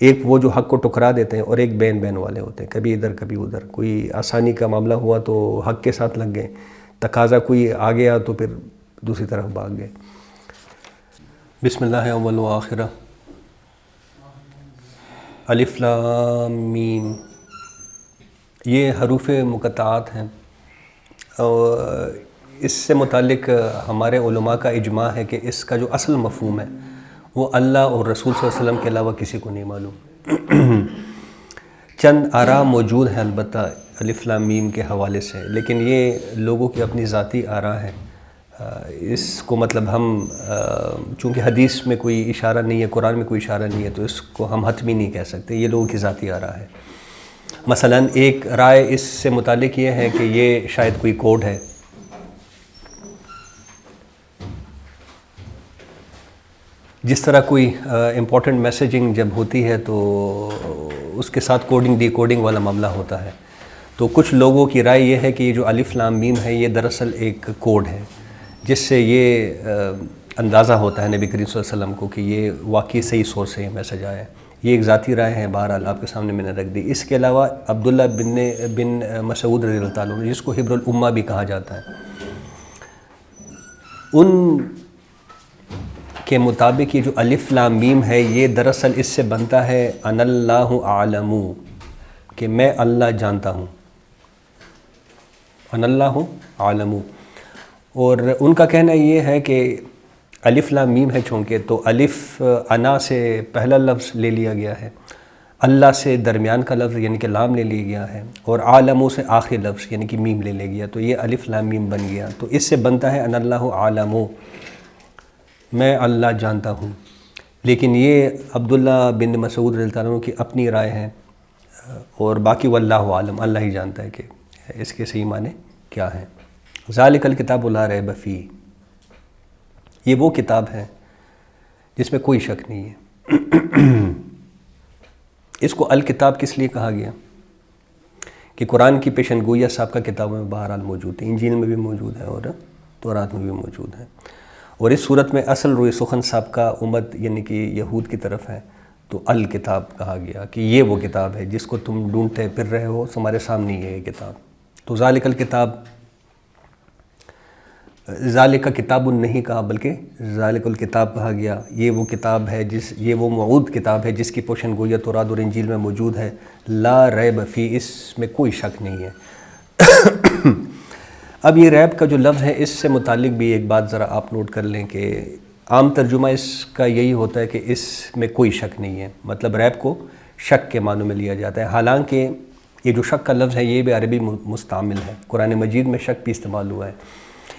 Speaker 1: ایک وہ جو حق کو ٹکرا دیتے ہیں، اور ایک بین والے ہوتے ہیں، کبھی ادھر کبھی ادھر. کوئی آسانی کا معاملہ ہوا تو حق کے ساتھ لگ گئے، تقاضا کوئی آ گیا تو پھر دوسری طرف بھاگ گئے. بسم اللہ اول و آخرہ. الف لام میم، یہ حروف مقطعات ہیں اور اس سے متعلق ہمارے علماء کا اجماع ہے کہ اس کا جو اصل مفہوم ہے وہ اللہ اور رسول صلی اللہ علیہ وسلم کے علاوہ کسی کو نہیں معلوم. چند آراء موجود ہیں البتہ الف لام میم کے حوالے سے، لیکن یہ لوگوں کی اپنی ذاتی آراء ہے. اس کو مطلب ہم چونکہ حدیث میں کوئی اشارہ نہیں ہے، قرآن میں کوئی اشارہ نہیں ہے، تو اس کو ہم حتمی نہیں کہہ سکتے. یہ لوگوں کی ذاتی آراء ہے. مثلا ایک رائے اس سے متعلق یہ ہے کہ یہ شاید کوئی کوڈ ہے. جس طرح کوئی امپورٹنٹ میسیجنگ جب ہوتی ہے تو اس کے ساتھ کوڈنگ ڈی کوڈنگ والا معاملہ ہوتا ہے، تو کچھ لوگوں کی رائے یہ ہے کہ یہ جو الف لام میم ہے یہ دراصل ایک کوڈ ہے جس سے یہ اندازہ ہوتا ہے نبی کریم صلی اللہ علیہ وسلم کو کہ یہ واقعی صحیح سورس سے یہ میسج آیا ہے۔ یہ ایک ذاتی رائے ہے، بہرحال آپ کے سامنے میں نے رکھ دی۔ اس کے علاوہ عبداللہ بن مسعود رضی اللہ تعالیٰ عنہ، جس کو حبر الامہ بھی کہا جاتا ہے، ان کے مطابق یہ جو الف لام میم ہے یہ دراصل اس سے بنتا ہے ان اللہ اعلم، کہ میں اللہ جانتا ہوں، ان اللہ عالم۔ اور ان کا کہنا یہ ہے کہ الف لام میم ہے چونکہ تو الف انا سے پہلا لفظ لے لیا گیا ہے، اللہ سے درمیان کا لفظ یعنی کہ لام لے لیا گیا ہے، اور عالموں سے آخری لفظ یعنی کہ میم لے لیا گیا، تو یہ الف لام میم بن گیا۔ تو اس سے بنتا ہے ان اللہ عالم، میں اللہ جانتا ہوں۔ لیکن یہ عبداللہ بن مسعود رضی اللہ عنہ کی اپنی رائے ہے، اور باقی واللہ عالم، اللہ ہی جانتا ہے کہ اس کے صحیح معنی کیا ہیں۔ ذالک الکتاب لا ریب فیہ، یہ وہ کتاب ہے جس میں کوئی شک نہیں ہے۔ اس کو الکتاب کس لیے کہا گیا؟ کہ قرآن کی پیشن گوئی سابقہ کتابوں میں بہرحال موجود ہے، انجیل میں بھی موجود ہے اور تورات میں بھی موجود ہے، اور اس صورت میں اصل روئے سخن سابقہ امت یعنی کہ یہود کی طرف ہے، تو الکتاب کہا گیا کہ یہ وہ کتاب ہے جس کو تم ڈھونڈتے پھر رہے ہو، تمہارے سامنے ہی ہے یہ کتاب۔ تو ذالک الکتاب، ذالک کتاب نہیں کہا بلکہ ذالک الکتاب کہا گیا، یہ وہ کتاب ہے یہ وہ موعود کتاب ہے جس کی پیشن گوئی تورات اور انجیل میں موجود ہے، لا ریب فی، اس میں کوئی شک نہیں ہے۔ اب یہ ریب کا جو لفظ ہے اس سے متعلق بھی ایک بات ذرا آپ نوٹ کر لیں کہ عام ترجمہ اس کا یہی ہوتا ہے کہ اس میں کوئی شک نہیں ہے، مطلب ریب کو شک کے معنوں میں لیا جاتا ہے، حالانکہ یہ جو شک کا لفظ ہے یہ بھی عربی مستعمل ہے، قرآن مجید میں شک بھی استعمال ہوا ہے،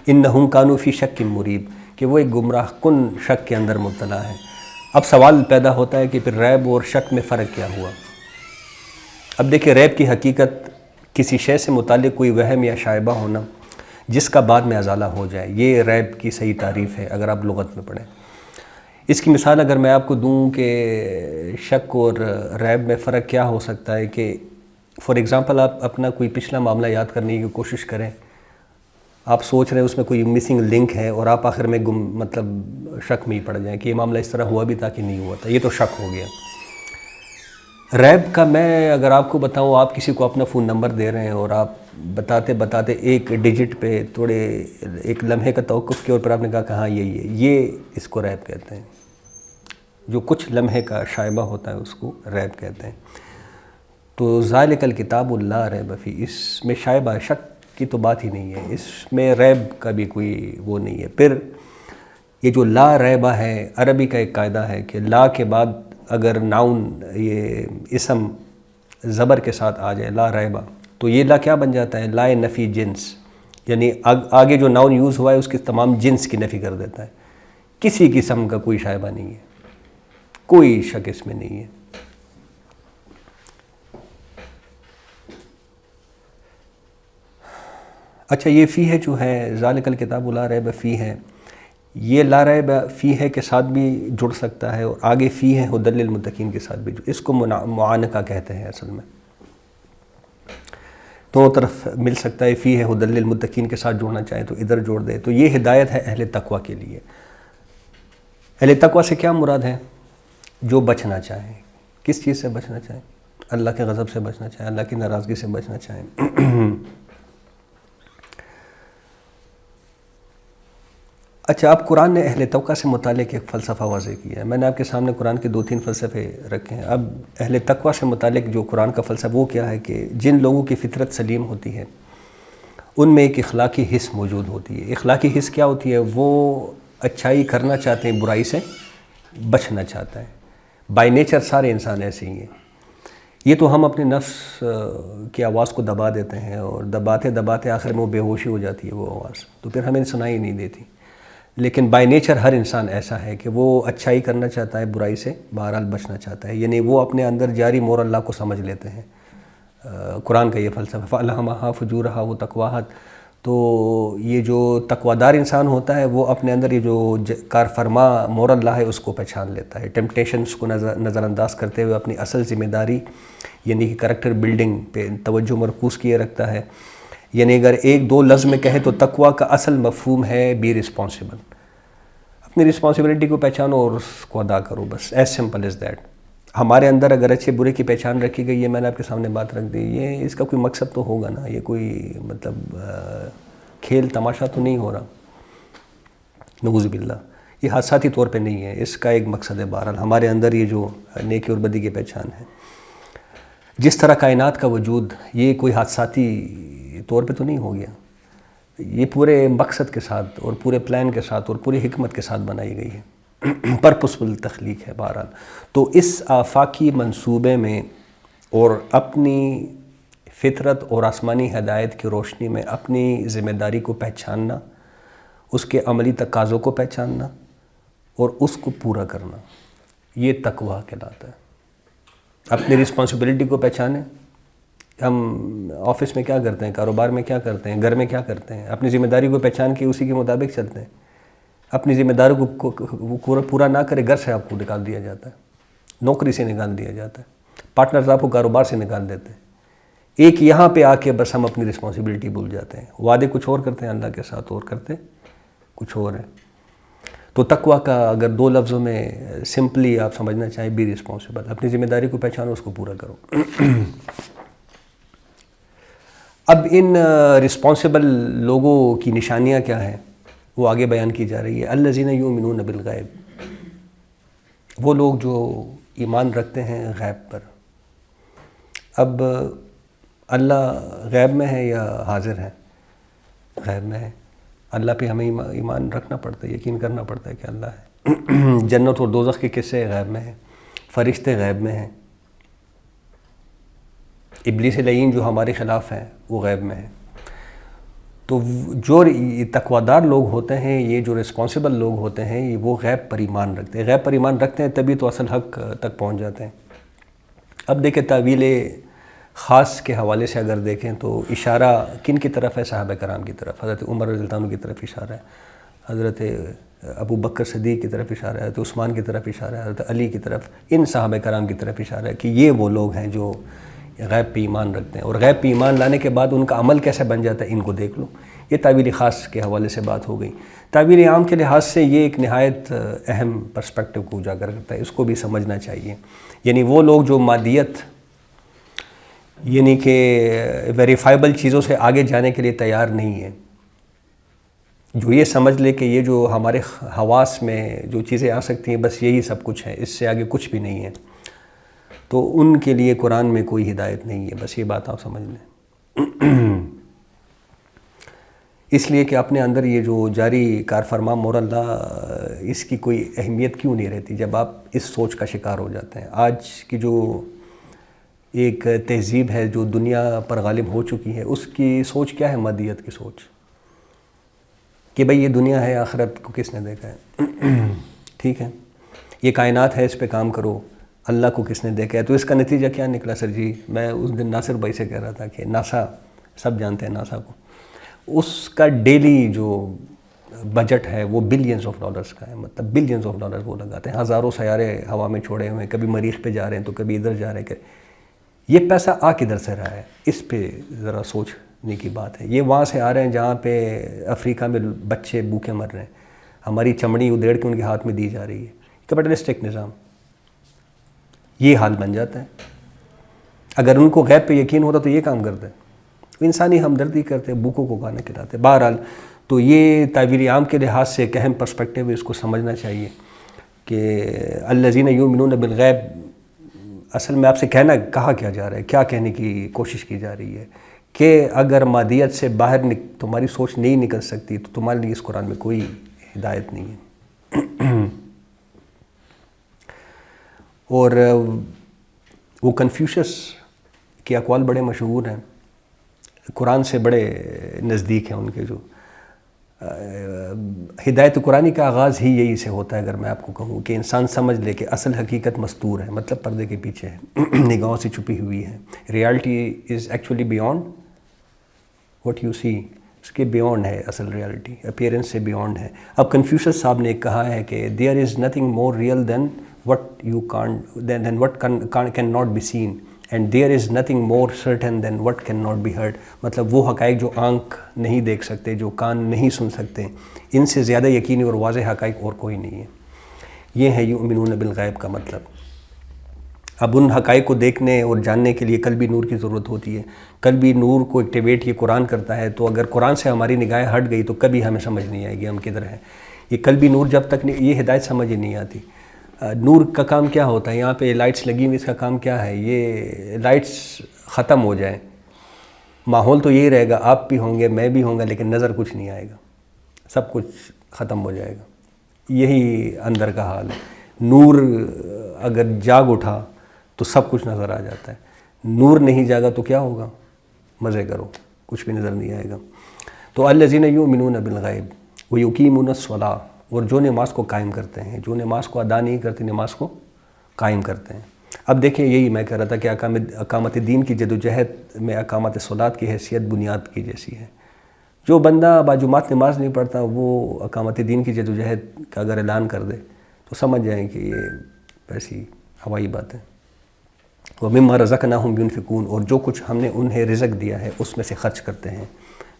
Speaker 1: انہم کانوا فی شک مریب، کہ وہ ایک گمراہ کن شک کے اندر مبتلا ہے۔ اب سوال پیدا ہوتا ہے کہ پھر ریب اور شک میں فرق کیا ہوا؟ اب دیکھیں، ریب کی حقیقت کسی شے سے متعلق کوئی وہم یا شائبہ ہونا جس کا بعد میں ازالہ ہو جائے، یہ ریب کی صحیح تعریف ہے اگر آپ لغت میں پڑھیں۔ اس کی مثال اگر میں آپ کو دوں کہ شک اور ریب میں فرق کیا ہو سکتا ہے، کہ فار ایگزامپل آپ اپنا کوئی پچھلا معاملہ یاد کرنے کی کوشش کریں، آپ سوچ رہے ہیں اس میں کوئی مسنگ لنک ہے اور آپ آخر میں مطلب شک میں ہی پڑ جائیں کہ یہ معاملہ اس طرح ہوا بھی تھا کہ نہیں ہوا تھا، یہ تو شک ہو گیا۔ ریب کا میں اگر آپ کو بتاؤں، آپ کسی کو اپنا فون نمبر دے رہے ہیں اور آپ بتاتے بتاتے ایک ڈیجٹ پہ تھوڑے ایک لمحے کا توقف کیا اور پھر آپ نے کہا کہ ہاں یہی ہے، یہ اس کو ریب کہتے ہیں۔ جو کچھ لمحے کا شائبہ ہوتا ہے اس کو ریب کہتے ہیں۔ تو ذالک الکتاب لا ریب فیہ، اس میں شائبہ شک کی تو بات ہی نہیں ہے، اس میں ریب کا بھی کوئی وہ نہیں ہے۔ پھر یہ جو لا ریبہ ہے، عربی کا ایک قاعدہ ہے کہ لا کے بعد اگر ناؤن یہ اسم زبر کے ساتھ آ جائے، لا ریبہ، تو یہ لا کیا بن جاتا ہے؟ لا نفی جنس، یعنی آگے جو ناؤن یوز ہوا ہے اس کی تمام جنس کی نفی کر دیتا ہے، کسی قسم کا کوئی شائبہ نہیں ہے، کوئی شک اس میں نہیں ہے۔ اچھا، یہ فی ہے جو ہے ذالک الکتاب لا ریب فیہ ہے، یہ لا ریب فیہ ہے کے ساتھ بھی جڑ سکتا ہے، اور آگے فی ہے ھدی للمتقین کے ساتھ بھی اس کو معانقہ کہتے ہیں اصل میں، دونوں طرف مل سکتا ہے، فی ہے ھدی للمتقین کے ساتھ جوڑنا چاہے تو ادھر جوڑ دے۔ تو یہ ہدایت ہے اہل تقوی کے لیے۔ اہل تقوی سے کیا مراد ہے؟ جو بچنا چاہیں۔ کس چیز سے بچنا چاہیں؟ اللہ کے غضب سے بچنا چاہیں، اللہ کی ناراضگی سے بچنا چاہیں۔ اچھا، اب قرآن نے اہل تقوی سے متعلق ایک فلسفہ واضح کیا ہے، میں نے آپ کے سامنے قرآن کے 2-3 فلسفے رکھے ہیں۔ اب اہل تقوی سے متعلق جو قرآن کا فلسفہ وہ کیا ہے کہ جن لوگوں کی فطرت سلیم ہوتی ہے ان میں ایک اخلاقی حس موجود ہوتی ہے۔ اخلاقی حس کیا ہوتی ہے؟ وہ اچھائی کرنا چاہتے ہیں، برائی سے بچنا چاہتا ہے۔ بائی نیچر سارے انسان ایسے ہی ہیں۔ یہ تو ہم اپنے نفس کی آواز کو دبا دیتے ہیں، اور دباتے دباتے آخر میں وہ بے ہوشی ہو جاتی ہے وہ آواز، تو پھر ہمیں سنائی نہیں دیتی۔ لیکن بائی نیچر ہر انسان ایسا ہے کہ وہ اچھائی کرنا چاہتا ہے، برائی سے بہرحال بچنا چاہتا ہے، یعنی وہ اپنے اندر جاری مور اللہ کو سمجھ لیتے ہیں۔ قرآن کا یہ فلسفہ فَأَلْهَمَهَا فُجُورَهَا وَتَقْوَاهَا، تو یہ جو تقویدار انسان ہوتا ہے وہ اپنے اندر یہ جو کار فرما مور اللہ ہے اس کو پہچان لیتا ہے، ٹیمپٹیشنز کو نظر انداز کرتے ہوئے اپنی اصل ذمہ داری یعنی کہ کریکٹر بلڈنگ پہ توجہ مرکوز کیے رکھتا ہے. یعنی اگر ایک دو لفظ میں کہیں تو تقویٰ کا اصل مفہوم ہے بی رسپانسبل، اپنی رسپانسبلٹی کو پہچانو اور اس کو ادا کرو، بس ایز سمپل ایز دیٹ. ہمارے اندر اگر اچھے برے کی پہچان رکھی گئی ہے، میں نے آپ کے سامنے بات رکھ دی، یہ اس کا کوئی مقصد تو ہوگا نا، یہ کوئی مطلب کھیل تماشا تو نہیں ہو رہا، نعوذ باللہ، یہ حادثاتی طور پہ نہیں ہے، اس کا ایک مقصد ہے. بہرحال ہمارے اندر یہ جو نیکی اور بدی کی پہچان ہے، جس طرح کائنات کا وجود یہ کوئی حادثاتی طور پہ تو نہیں ہو گیا، یہ پورے مقصد کے ساتھ اور پورے پلان کے ساتھ اور پوری حکمت کے ساتھ بنائی گئی ہے، پرپسفل تخلیق ہے. بہرحال تو اس آفاقی منصوبے میں اور اپنی فطرت اور آسمانی ہدایت کی روشنی میں اپنی ذمہ داری کو پہچاننا، اس کے عملی تقاضوں کو پہچاننا اور اس کو پورا کرنا، یہ تقویٰ کہلاتا ہے. اپنی رسپانسبلٹی کو پہچانیں. ہم آفس میں کیا کرتے ہیں، کاروبار میں کیا کرتے ہیں، گھر میں کیا کرتے ہیں، اپنی ذمہ داری کو پہچان کے اسی کے مطابق چلتے ہیں. اپنی ذمہ داری کو پورا نہ کرے، گھر سے آپ کو نکال دیا جاتا ہے، نوکری سے نکال دیا جاتا ہے، پارٹنرز آپ کو کاروبار سے نکال دیتے ہیں. ایک یہاں پہ آ کے بس ہم اپنی رسپانسبلٹی بھول جاتے ہیں، وعدے کچھ اور کرتے ہیں اللہ کے ساتھ اور کرتے کچھ اور ہے. تو تقویٰ کا اگر دو لفظوں میں سمپلی آپ سمجھنا چاہیں، بی رسپانسبل، اپنی ذمہ داری کو پہچانو، اس کو پورا کرو. اب ان رسپانسبل لوگوں کی نشانیاں کیا ہیں وہ آگے بیان کی جا رہی ہے. الذین یؤمنون بالغیب، وہ لوگ جو ایمان رکھتے ہیں غیب پر. اب اللہ غیب میں ہے یا حاضر ہے؟ غیب میں ہے. اللہ پہ ہمیں ایمان رکھنا پڑتا ہے، یقین کرنا پڑتا ہے کہ اللہ ہے. جنت اور دوزخ کے قصے غیب میں ہیں، فرشتے غیب میں ہیں، ابلیس لعین جو ہمارے خلاف ہیں وہ غیب میں ہے. تو جو تقویدار لوگ ہوتے ہیں، یہ جو رسپانسبل لوگ ہوتے ہیں، وہ غیب پر ایمان رکھتے ہیں. غیب پر ایمان رکھتے ہیں تبھی تو اصل حق تک پہنچ جاتے ہیں. اب دیکھیں تعویل خاص کے حوالے سے اگر دیکھیں تو اشارہ کن کی طرف ہے؟ صحابہ کرام کی طرف. حضرت عمر رضی اللہ عنہ کی طرف اشارہ ہے، حضرت ابو بکر صدیق کی طرف اشارہ ہے، حضرت عثمان کی طرف اشارہ ہے، حضرت علی کی طرف، ان صحابہ کرام کی طرف اشارہ ہے کہ یہ وہ لوگ ہیں جو غیب پہ ایمان رکھتے ہیں. اور غیب پہ ایمان لانے کے بعد ان کا عمل کیسے بن جاتا ہے ان کو دیکھ لو. یہ تعویل خاص کے حوالے سے بات ہو گئی. تعویل عام کے لحاظ سے یہ ایک نہایت اہم پرسپیکٹو کو اجاگر کرتا ہے، اس کو بھی سمجھنا چاہیے. یعنی وہ لوگ جو مادیت یعنی کہ ویریفائبل چیزوں سے آگے جانے کے لیے تیار نہیں ہیں، جو یہ سمجھ لے کہ یہ جو ہمارے حواس میں جو چیزیں آ سکتی ہیں بس یہی سب کچھ ہے، اس سے آگے کچھ بھی نہیں ہے، تو ان کے لیے قرآن میں کوئی ہدایت نہیں ہے. بس یہ بات آپ سمجھ لیں. اس لیے کہ اپنے اندر یہ جو جاری کار فرما مور اللہ، اس کی کوئی اہمیت کیوں نہیں رہتی جب آپ اس سوچ کا شکار ہو جاتے ہیں. آج کی جو ایک تہذیب ہے جو دنیا پر غالب ہو چکی ہے، اس کی سوچ کیا ہے؟ مادیت کی سوچ، کہ بھئی یہ دنیا ہے، آخرت کو کس نے دیکھا ہے؟ ٹھیک ہے، یہ کائنات ہے، اس پہ کام کرو، اللہ کو کس نے دیکھا ہے؟ تو اس کا نتیجہ کیا نکلا سر جی؟ میں اس دن ناصر بھائی سے کہہ رہا تھا کہ ناسا، سب جانتے ہیں ناسا کو، اس کا ڈیلی جو بجٹ ہے وہ بلینز آف ڈالرز کا ہے. مطلب بلینز آف ڈالرز وہ لگاتے ہیں، ہزاروں سیارے ہوا میں چھوڑے ہوئے ہیں، کبھی مریخ پہ جا رہے ہیں تو کبھی ادھر جا رہے ہیں. یہ پیسہ آ کدھر سے رہا ہے؟ اس پہ ذرا سوچنے کی بات ہے. یہ وہاں سے آ رہے ہیں جہاں پہ افریقہ میں بچے بھوکے مر رہے ہیں، ہماری چمڑی ادھیڑ کے ان کے ہاتھ میں دی جا رہی ہے. کیپٹلسٹک نظام، یہ حال بن جاتا ہے. اگر ان کو غیب پہ یقین ہوتا تو یہ کام کرتے، انسانی ہمدردی کرتے، بھوکوں کو کھانا کھلاتے. بہرحال تو یہ تعویل عام کے لحاظ سے ایک اہم پرسپیکٹیو ہے، اس کو سمجھنا چاہیے کہ الذین یؤمنون بالغیب اصل میں آپ سے کہا کیا جا رہا ہے، کیا کہنے کی کوشش کی جا رہی ہے کہ اگر مادیت سے باہر تمہاری سوچ نہیں نکل سکتی تو تمہارے لیے اس قرآن میں کوئی ہدایت نہیں ہے. اور وہ کنفیوشس کے اقوال بڑے مشہور ہیں، قرآن سے بڑے نزدیک ہیں ان کے. جو ہدایت قرآنی کا آغاز ہی یہی سے ہوتا ہے. اگر میں آپ کو کہوں کہ انسان سمجھ لے کہ اصل حقیقت مستور ہے، مطلب پردے کے پیچھے ہے، نگاہوں سے چھپی ہوئی ہے. Reality is actually beyond what you see. اس کے بیونڈ ہے اصل ریالٹی، اپیرنس سے بیونڈ ہے۔ اب کنفیوشس صاحب نے ایک کہا ہے کہ there is nothing more real than what you than what can not be seen and there is nothing more certain than what can not be heard. مطلب وہ حقائق جو آنکھ نہیں دیکھ سکتے، جو کان نہیں سن سکتے، ان سے زیادہ یقینی اور واضح حقائق اور کوئی نہیں ہے۔ یہ ہے یؤمنون بالغیب کا مطلب۔ اب ان حقائق کو دیکھنے اور جاننے کے لیے قلبی نور کی ضرورت ہوتی ہے۔ قلبی نور کو ایکٹیویٹ یہ قرآن کرتا ہے، تو اگر قرآن سے ہماری نگاہیں ہٹ گئی تو کبھی ہمیں سمجھ نہیں آئے گی ہم کدھر ہیں۔ یہ قلبی نور جب تک یہ ہدایت سمجھ ہی نہیں آتی۔ نور کا کام کیا ہوتا ہے؟ یہاں پہ لائٹس لگی ہوئی، اس کا کام کیا ہے؟ یہ لائٹس ختم ہو جائیں، ماحول تو یہی رہے گا، آپ بھی ہوں گے، میں بھی ہوں گا، لیکن نظر کچھ نہیں آئے گا، سب کچھ ختم ہو جائے گا۔ یہی اندر کا حال ہے۔ نور اگر جاگ اٹھا تو سب کچھ نظر آ جاتا ہے، نور نہیں جاگا تو کیا ہوگا؟ مزے کرو، کچھ بھی نظر نہیں آئے گا۔ تو الذین یؤمنون بالغیب ویقیمون الصلاۃ، اور جو نماز کو قائم کرتے ہیں، جو نماز کو ادا نہیں کرتے، نماز کو قائم کرتے ہیں۔ اب دیکھیں، یہی میں کہہ رہا تھا کہ اقامت دین کی جدوجہد میں اقامت صلاۃ کی حیثیت بنیاد کی جیسی ہے۔ جو بندہ باجماعت نماز نہیں پڑھتا، وہ اقامت دین کی جدوجہد کا اگر اعلان کر دے تو سمجھ جائیں کہ یہ ایسی ہوائی بات ہے۔ وَمِمَّا رَزَقْنَاهُمْ يُنْفِقُونَ، اور جو کچھ ہم نے انہیں رزق دیا ہے اس میں سے خرچ کرتے ہیں،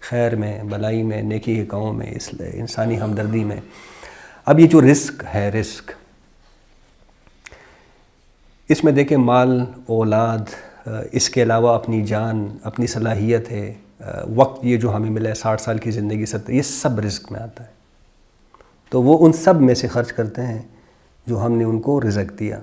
Speaker 1: خیر میں، بلائی میں، نیکی کے کاموں میں، انسانی ہمدردی میں۔ اب یہ جو رزق ہے، رزق، اس میں دیکھیں مال، اولاد، اس کے علاوہ اپنی جان، اپنی صلاحیت ہے، وقت یہ جو ہمیں ملا ہے 60 سال کی زندگی، 70، یہ سب رزق میں آتا ہے۔ تو وہ ان سب میں سے خرچ کرتے ہیں جو ہم نے ان کو رزق دیا۔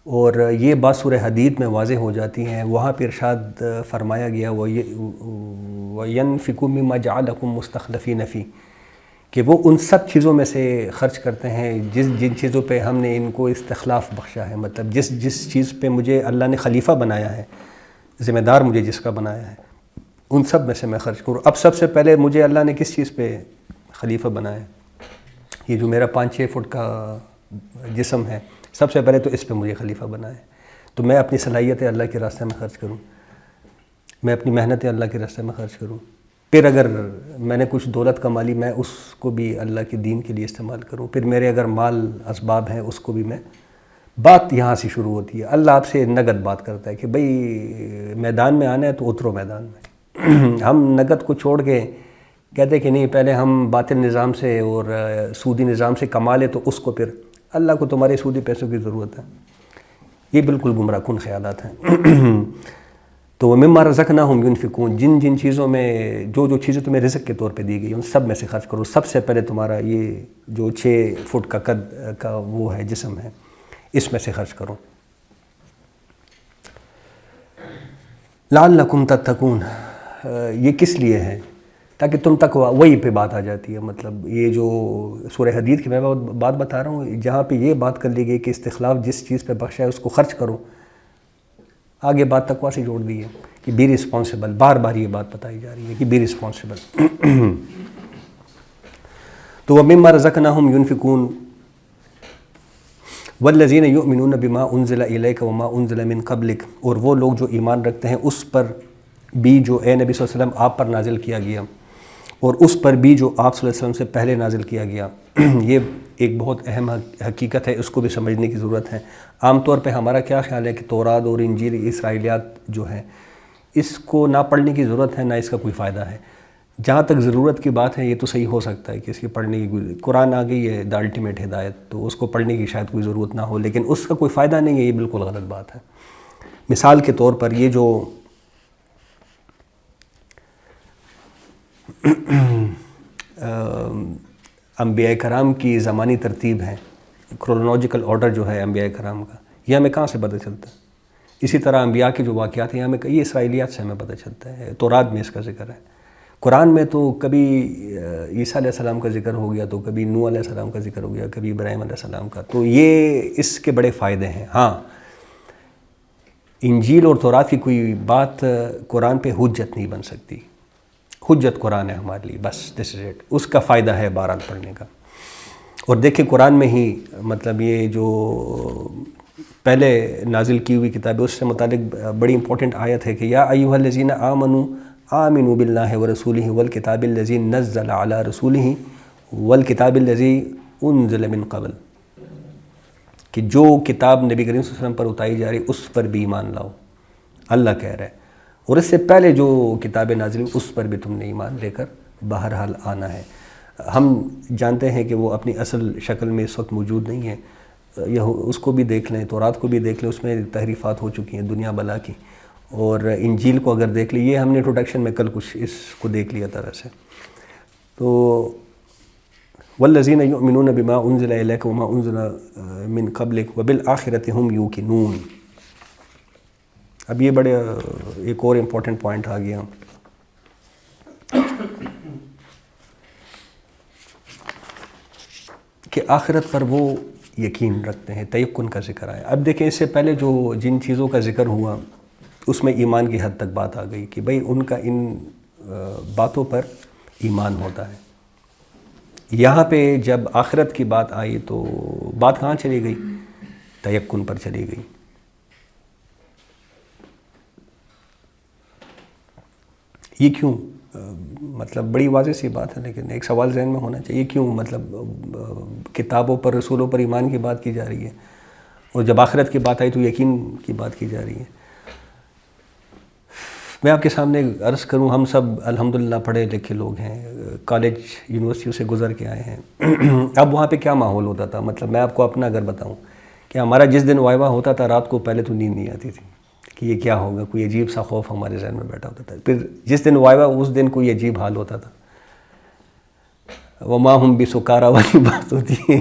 Speaker 1: اور یہ بات سورہ حدید میں واضح ہو جاتی ہیں، وہاں پہ ارشاد فرمایا گیا وَيَنْفِقُ مِمَّا جَعَلَكُمْ مُسْتَخْلَفِينَ فِيهِ، کہ وہ ان سب چیزوں میں سے خرچ کرتے ہیں جن چیزوں پہ ہم نے ان کو استخلاف بخشا ہے، مطلب جس چیز پہ مجھے اللہ نے خلیفہ بنایا ہے، ذمہ دار مجھے جس کا بنایا ہے، ان سب میں سے میں خرچ کروں۔ اب سب سے پہلے مجھے اللہ نے کس چیز پہ خلیفہ بنایا ہے؟ یہ جو میرا 5-6 فٹ کا جسم ہے، سب سے پہلے تو اس پہ مجھے خلیفہ بنایا ہے، تو میں اپنی صلاحیتیں اللہ کے راستے میں خرچ کروں، میں اپنی محنتیں اللہ کے راستے میں خرچ کروں۔ پھر اگر میں نے کچھ دولت کما لی، میں اس کو بھی اللہ کے دین کے لیے استعمال کروں۔ پھر میرے اگر مال اسباب ہیں، اس کو بھی میں، بات یہاں سے شروع ہوتی ہے۔ اللہ آپ سے نگد بات کرتا ہے کہ بھئی میدان میں آنا ہے تو اترو میدان میں۔ ہم نگد کو چھوڑ کے کہتے ہیں کہ نہیں، پہلے ہم باطل نظام سے اور سودی نظام سے کما لے تو اس کو، پھر اللہ کو تمہارے سودی پیسوں کی ضرورت ہے۔ یہ بالکل گمراہ کن خیالات ہیں۔ تو وَمِمَّا رَزَقْنَاهُمْ يُنْفِقُونَ، جن چیزوں میں جو چیزیں تمہیں رزق کے طور پہ دی گئی ان سب میں سے خرچ کرو۔ سب سے پہلے تمہارا یہ جو 6 فٹ کا قد کا وہ ہے، جسم ہے، اس میں سے خرچ کرو۔ لَعَلَّكُمْ تَتَّقُونَ، یہ کس لیے ہے؟ تاکہ تم تقوی، وہی پہ بات آ جاتی ہے۔ مطلب یہ جو سورہ حدید کی میں بات بتا رہا ہوں، جہاں پہ یہ بات کر لی گئی کہ استخلاف جس چیز پہ بخشا ہے اس کو خرچ کرو، آگے بات تقوی سے جوڑ دی ہے کہ بی رسپانسبل، بار بار یہ بات بتائی جا رہی ہے کہ بی رسپانسبل۔ تو وَمِمَّا رَزَقْنَاهُمْ يُنْفِقُونَ وَالَّذِينَ يُؤْمِنُونَ بِمَا أُنزِلَ إِلَيْكَ وَمَا أُنزِلَ مِن قَبْلِكَ، اور وہ لوگ جو ایمان رکھتے ہیں اس پر بھی جو اے نبی صلی اللہ علیہ وسلم آپ پر نازل کیا گیا، اور اس پر بھی جو آپ صلی اللہ علیہ وسلم سے پہلے نازل کیا گیا۔ یہ ایک بہت اہم حقیقت ہے، اس کو بھی سمجھنے کی ضرورت ہے۔ عام طور پہ ہمارا کیا خیال ہے کہ تورات اور انجیل، اسرائیلیات جو ہے، اس کو نہ پڑھنے کی ضرورت ہے، نہ اس کا کوئی فائدہ ہے۔ جہاں تک ضرورت کی بات ہے، یہ تو صحیح ہو سکتا ہے کہ اس کی پڑھنے کی، قرآن آ گئی ہے، دا الٹیمیٹ ہدایت، تو اس کو پڑھنے کی شاید کوئی ضرورت نہ ہو، لیکن اس کا کوئی فائدہ نہیں ہے، یہ بالکل غلط بات ہے۔ مثال کے طور پر یہ جو انبیاء کرام کی زمانی ترتیب ہے، کرونالوجیکل آرڈر جو ہے انبیاء کرام کا، یہ ہمیں کہاں سے پتہ چلتا ہے؟ اسی طرح انبیاء کے جو واقعات ہیں، ہمیں یہ اسرائیلیات سے ہمیں پتہ چلتا ہے، تورات میں اس کا ذکر ہے۔ قرآن میں تو کبھی عیسیٰ علیہ السلام کا ذکر ہو گیا، تو کبھی نوح علیہ السلام کا ذکر ہو گیا، کبھی ابراہیم علیہ السلام کا، تو یہ اس کے بڑے فائدے ہیں۔ ہاں، انجیل اور تورات کی کوئی بات قرآن پہ حجت نہیں بن سکتی، حجت قرآن ہے ہمارے لیے، بس دس از اٹ، اس کا فائدہ ہے بہرحال پڑھنے کا۔ اور دیکھیں قرآن میں ہی مطلب یہ جو پہلے نازل کی ہوئی کتاب ہے، اس سے متعلق بڑی امپورٹنٹ آیت ہے کہ یا ایھا الذین آمنوا آمنوا باللہ ورسولہ والکتاب الذی نزل علی رسولہ والکتاب الذی انزل من قبل، کہ جو کتاب نبی کریم صلی اللہ علیہ وسلم پر اتاری جا رہی اس پر بھی ایمان لاؤ، اللہ کہہ رہا ہے، اور اس سے پہلے جو کتاب نازل ہوئی اس پر بھی تم نے ایمان لے کر بہرحال آنا ہے۔ ہم جانتے ہیں کہ وہ اپنی اصل شکل میں اس وقت موجود نہیں ہے، اس کو بھی دیکھ لیں، تورات کو بھی دیکھ لیں، اس میں تحریفات ہو چکی ہیں دنیا بلا کی، اور انجیل کو اگر دیکھ لیں، یہ ہم نے انٹروڈکشن میں کل کچھ اس کو دیکھ لیا طرح سے۔ تو والذین یؤمنون بما انزل الیک وما انزل من قبلک وبالآخرۃ هم یوقنون۔ اب یہ بڑے ایک اور امپورٹنٹ پوائنٹ آ گیا کہ آخرت پر وہ یقین رکھتے ہیں، تیقن کا ذکر آیا۔ اب دیکھیں اس سے پہلے جو جن چیزوں کا ذکر ہوا اس میں ایمان کی حد تک بات آ گئی کہ بھئی ان کا ان باتوں پر ایمان ہوتا ہے۔ یہاں پہ جب آخرت کی بات آئی تو بات کہاں چلی گئی؟ تیقن پر چلی گئی۔ یہ کیوں؟ مطلب بڑی واضح سی بات ہے، لیکن ایک سوال ذہن میں ہونا چاہیے، کیوں مطلب کتابوں پر رسولوں پر ایمان کی بات کی جا رہی ہے اور جب آخرت کی بات آئی تو یقین کی بات کی جا رہی ہے؟ میں آپ کے سامنے عرض کروں، ہم سب الحمدللہ پڑھے لکھے لوگ ہیں، کالج یونیورسٹیوں سے گزر کے آئے ہیں۔ اب وہاں پہ کیا ماحول ہوتا تھا؟ مطلب میں آپ کو اپنا اگر بتاؤں کہ ہمارا جس دن وائوا ہوتا تھا رات کو پہلے تو نیند نہیں آتی تھی کہ یہ کیا ہوگا، کوئی عجیب سا خوف ہمارے ذہن میں بیٹھا ہوتا تھا۔ پھر جس دن وائوا اس دن کوئی عجیب حال ہوتا تھا، وما ہم بسکارا والی بات ہوتی ہے،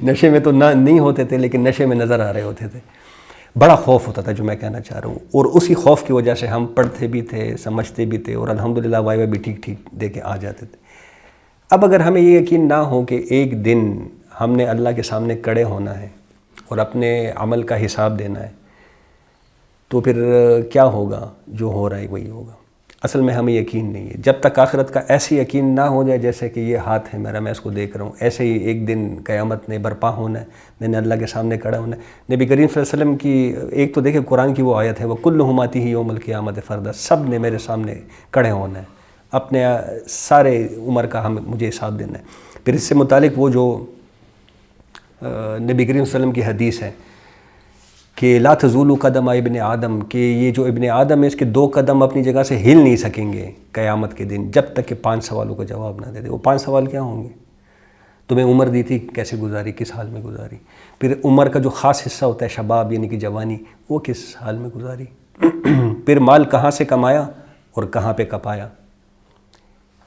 Speaker 1: نشے میں تو نہیں ہوتے تھے لیکن نشے میں نظر آ رہے ہوتے تھے۔ بڑا خوف ہوتا تھا جو میں کہنا چاہ رہا ہوں، اور اسی خوف کی وجہ سے ہم پڑھتے بھی تھے، سمجھتے بھی تھے، اور الحمدللہ وائوا بھی ٹھیک ٹھیک دے کے آ جاتے تھے۔ اب اگر ہمیں یہ یقین نہ ہو کہ ایک دن ہم نے اللہ کے سامنے کھڑے ہونا ہے اور اپنے عمل کا حساب دینا ہے، تو پھر کیا ہوگا؟ جو ہو رہا ہے وہی ہوگا۔ اصل میں ہمیں یقین نہیں ہے۔ جب تک آخرت کا ایسی یقین نہ ہو جائے جیسے کہ یہ ہاتھ ہے میرا، میں اس کو دیکھ رہا ہوں، ایسے ہی ایک دن قیامت نے برپا ہونا ہے، میں نے اللہ کے سامنے کھڑا ہونا ہے۔ نبی کریم صلی اللہ علیہ وسلم کی ایک تو دیکھیں قرآن کی وہ آیت ہے، وَكُلُّهُمْ آتِيهِ يَوْمَ الْقِيَامَةِ فَرْدًا، سب نے میرے سامنے کھڑے ہونا ہے، اپنے سارے عمر کا مجھے حساب دینا ہے۔ پھر اس سے متعلق وہ جو نبی کریم صلی اللہ علیہ وسلم کی حدیث ہے کہ لا تزول قدم ابن آدم، کہ یہ جو ابن آدم ہے اس کے 2 قدم اپنی جگہ سے ہل نہیں سکیں گے قیامت کے دن جب تک کہ 5 سوالوں کا جواب نہ دے دے۔ وہ 5 سوال کیا ہوں گے؟ تمہیں عمر دی تھی کیسے گزاری، کس حال میں گزاری؟ پھر عمر کا جو خاص حصہ ہوتا ہے شباب یعنی کہ جوانی، وہ کس حال میں گزاری؟ پھر مال کہاں سے کمایا اور کہاں پہ کپایا؟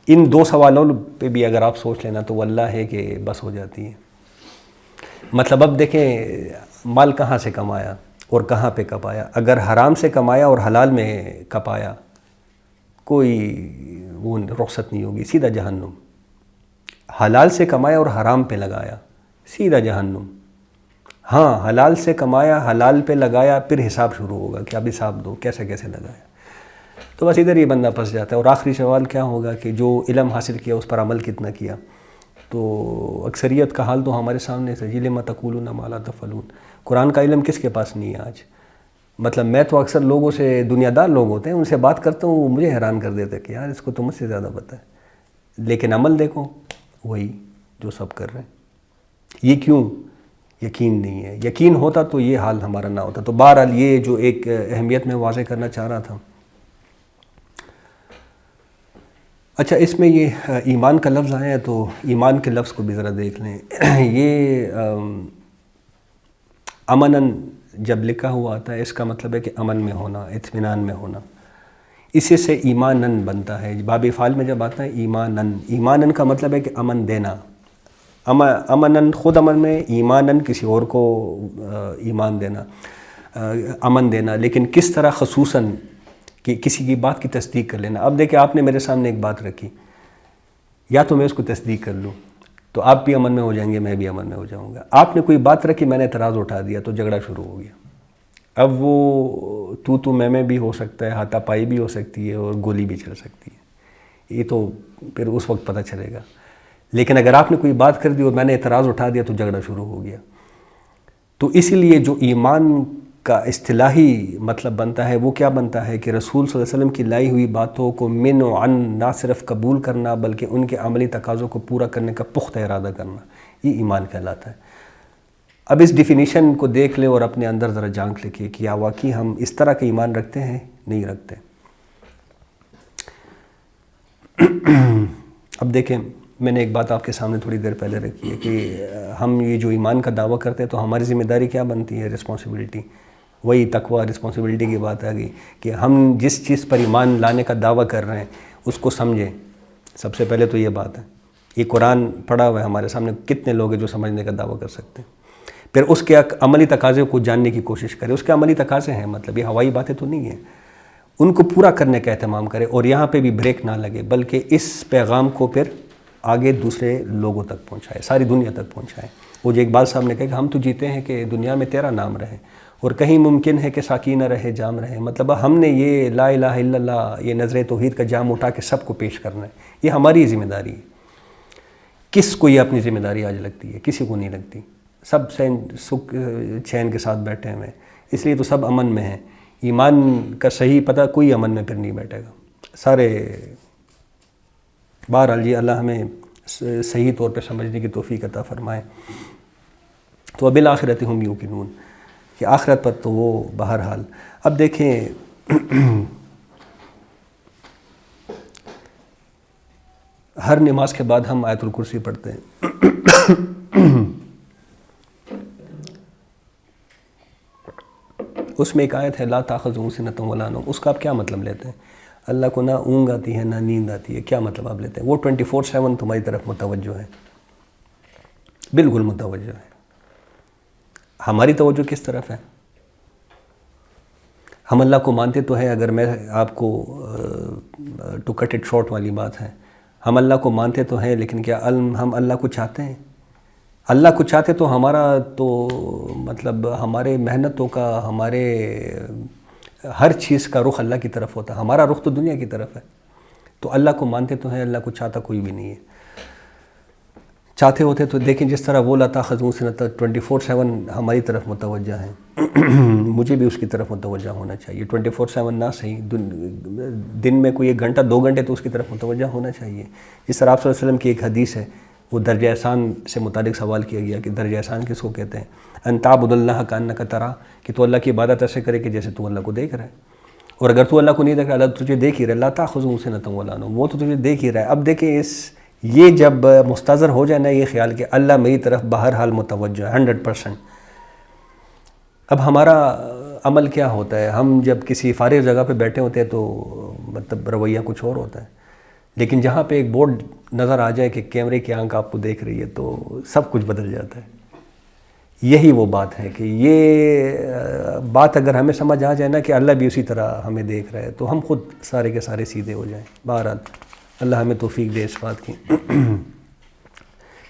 Speaker 1: ان 2 سوالوں پہ بھی اگر آپ سوچ لینا تو واللہ ہے کہ بس ہو جاتی ہے۔ مطلب اب دیکھیں مال کہاں سے کمایا اور کہاں پہ کپایا؟ اگر حرام سے کمایا اور حلال میں کپایا کوئی وہ رخصت نہیں ہوگی، سیدھا جہنم۔ حلال سے کمایا اور حرام پہ لگایا، سیدھا جہنم۔ ہاں حلال سے کمایا، حلال پہ لگایا، پھر حساب شروع ہوگا کہ اب حساب دو کیسے کیسے لگایا۔ تو بس ادھر یہ بندہ پھنس جاتا ہے۔ اور آخری سوال کیا ہوگا کہ جو علم حاصل کیا اس پر عمل کتنا کیا؟ تو اکثریت کا حال تو ہمارے سامنے ہے، لِمَ تَقُولُونَ مَا لَا تَفْعَلُونَ۔ قرآن کا علم کس کے پاس نہیں ہے آج؟ مطلب میں تو اکثر لوگوں سے، دنیا دار لوگ ہوتے ہیں ان سے بات کرتا ہوں، وہ مجھے حیران کر دیتے کہ یار اس کو تو مجھ سے زیادہ پتہ ہے، لیکن عمل دیکھو وہی جو سب کر رہے ہیں۔ یہ کیوں؟ یقین نہیں ہے۔ یقین ہوتا تو یہ حال ہمارا نہ ہوتا۔ تو بہرحال یہ جو ایک اہمیت میں واضح کرنا چاہ رہا تھا۔ اچھا اس میں یہ ایمان کا لفظ آیا ہے تو ایمان کے لفظ کو بھی ذرا دیکھ لیں۔ یہ امناً جب لکھا ہوا آتا ہے اس کا مطلب ہے کہ امن میں ہونا، اطمینان میں ہونا، اسی سے ایماناً بنتا ہے۔ باب فعل میں جب آتا ہے ایماناً، ایماناً کا مطلب ہے کہ امن دینا، امناً خود امن میں، ایماناً کسی اور کو ایمان دینا، امن دینا، لیکن کس طرح؟ خصوصاً کہ کسی کی بات کی تصدیق کر لینا۔ اب دیکھیں آپ نے میرے سامنے ایک بات رکھی، یا تو میں اس کو تصدیق کر لوں تو آپ بھی امن میں ہو جائیں گے، میں بھی امن میں ہو جاؤں گا۔ آپ نے کوئی بات رکھی، میں نے اعتراض اٹھا دیا تو جھگڑا شروع ہو گیا۔ اب وہ تو میں بھی ہو سکتا ہے، ہاتھا پائی بھی ہو سکتی ہے اور گولی بھی چل سکتی ہے، یہ تو پھر اس وقت پتہ چلے گا۔ لیکن اگر آپ نے کوئی بات کر دی اور میں نے اعتراض اٹھا دیا تو جھگڑا شروع ہو گیا۔ تو اسی لیے جو ایمان کا اصطلاحی مطلب بنتا ہے وہ کیا بنتا ہے کہ رسول صلی اللہ علیہ وسلم کی لائی ہوئی باتوں کو من و عن نہ صرف قبول کرنا بلکہ ان کے عملی تقاضوں کو پورا کرنے کا پختہ ارادہ کرنا، یہ ایمان کہلاتا ہے۔ اب اس ڈیفینیشن کو دیکھ لیں اور اپنے اندر ذرا جھانک لیں کہ کیا واقعی ہم اس طرح کا ایمان رکھتے ہیں؟ نہیں رکھتے۔ اب دیکھیں، میں نے ایک بات آپ کے سامنے تھوڑی دیر پہلے رکھی ہے کہ ہم یہ جو ایمان کا دعویٰ کرتے ہیں تو ہماری ذمہ داری کیا بنتی ہے؟ رسپانسبلٹی، وہی تقویٰ رسپانسبلٹی کی بات آ گئی کہ ہم جس چیز پر ایمان لانے کا دعویٰ کر رہے ہیں اس کو سمجھیں۔ سب سے پہلے تو یہ بات ہے، یہ قرآن پڑھا ہوا ہے ہمارے سامنے، کتنے لوگ ہیں جو سمجھنے کا دعویٰ کر سکتے ہیں؟ پھر اس کے عملی تقاضے کو جاننے کی کوشش کریں، اس کے عملی تقاضے ہیں، مطلب یہ ہوائی باتیں تو نہیں ہیں، ان کو پورا کرنے کا اہتمام کریں اور یہاں پہ بھی بریک نہ لگے، بلکہ اس پیغام کو پھر آگے دوسرے لوگوں تک پہنچائے، ساری دنیا تک پہنچائے۔ وہ جو اقبال صاحب نے کہا کہ ہم تو جیتے ہیں کہ دنیا میں تیرا نام رہے، اور کہیں ممکن ہے کہ ساقی نہ رہے جام رہے، مطلب ہم نے یہ لا الہ الا اللہ، یہ نظر توحید کا جام اٹھا کے سب کو پیش کرنا ہے، یہ ہماری ذمہ داری ہے۔ کس کو یہ اپنی ذمہ داری آج لگتی ہے؟ کسی کو نہیں لگتی، سب سکھ چین کے ساتھ بیٹھے ہوئے ہیں، اس لیے تو سب امن میں ہیں۔ ایمان کا صحیح پتہ کوئی امن میں پھر نہیں بیٹھے گا، سارے بہرحال جی اللہ ہمیں صحیح طور پہ سمجھنے کی توفیق عطا فرمائے۔ تو وبالآخرۃ ہم یوقنون، کہ آخرت پر تو وہ بہرحال۔ اب دیکھیں ہر نماز کے بعد ہم آیت الکرسی پڑھتے ہیں، اس میں ایک آیت ہے لا تاخذہ سنۃ ولا نوم، اس کا آپ کیا مطلب لیتے ہیں؟ اللہ کو نہ اونگ آتی ہے نہ نیند آتی ہے، کیا مطلب آپ لیتے ہیں؟ وہ 24/7 تمہاری طرف متوجہ ہے، بالکل متوجہ ہے۔ ہماری توجہ کس طرف ہے؟ ہم اللہ کو مانتے تو ہیں، اگر میں آپ کو ٹو کٹ اٹ شارٹ والی بات ہے، ہم اللہ کو مانتے تو ہیں، لیکن کیا ہم اللہ کو چاہتے ہیں؟ اللہ کو چاہتے تو ہمارا تو مطلب ہمارے محنتوں کا، ہمارے ہر چیز کا رخ اللہ کی طرف ہوتا ہے، ہمارا رخ تو دنیا کی طرف ہے۔ تو اللہ کو مانتے تو ہیں، اللہ کو چاہتا کوئی بھی نہیں ہے۔ چاہتے ہوتے تو دیکھیں جس طرح وہ لا تاخذہ سنۃ 24/7 ہماری طرف متوجہ ہیں، مجھے بھی اس کی طرف متوجہ ہونا چاہیے، 24/7 نہ صحیح، دن میں کوئی 1 گھنٹہ 2 گھنٹے تو اس کی طرف متوجہ ہونا چاہیے۔ جس طرح آپ صلی اللہ علیہ وسلم کی ایک حدیث ہے، وہ درجہ احسان سے متعلق سوال کیا گیا کہ درجہ احسان کس کو کہتے ہیں؟ ان تعبد اللہ کانک تراہ، کہ تو اللہ کی عبادت ایسے کرے کہ جیسے تو اللہ کو دیکھ رہا ہے، اور اگر تو اللہ کو نہیں دیکھ رہا، اللہ تجھے دیکھ ہی رہا ہے، لا تاخذہ سنۃ ولا نوم، وہ تو تجھے دیکھ ہی رہا ہے۔ اب دیکھیں یہ جب مستظہر ہو جائے نا یہ خیال کہ اللہ میری طرف بہرحال متوجہ ہے 100%، اب ہمارا عمل کیا ہوتا ہے؟ ہم جب کسی فارغ جگہ پہ بیٹھے ہوتے ہیں تو مطلب رویہ کچھ اور ہوتا ہے، لیکن جہاں پہ ایک بورڈ نظر آ جائے کہ کیمرے کی آنکھ آپ کو دیکھ رہی ہے تو سب کچھ بدل جاتا ہے۔ یہی وہ بات ہے کہ یہ بات اگر ہمیں سمجھ آ جائے نا کہ اللہ بھی اسی طرح ہمیں دیکھ رہا ہے تو ہم خود سارے کے سارے سیدھے ہو جائیں۔ بہرحال اللہ ہمیں توفیق دے اس بات کی۔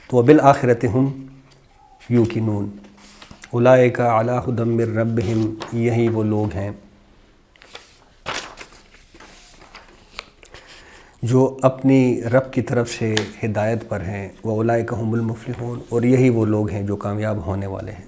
Speaker 1: تو وبالآخرۃ ہم یوقنون اولئک علی ھدی من ربہم، یہی وہ لوگ ہیں جو اپنی رب کی طرف سے ہدایت پر ہیں، وَأُولَئِكَ هُمُ الْمُفْلِحُونَ، اور یہی وہ لوگ ہیں جو کامیاب ہونے والے ہیں۔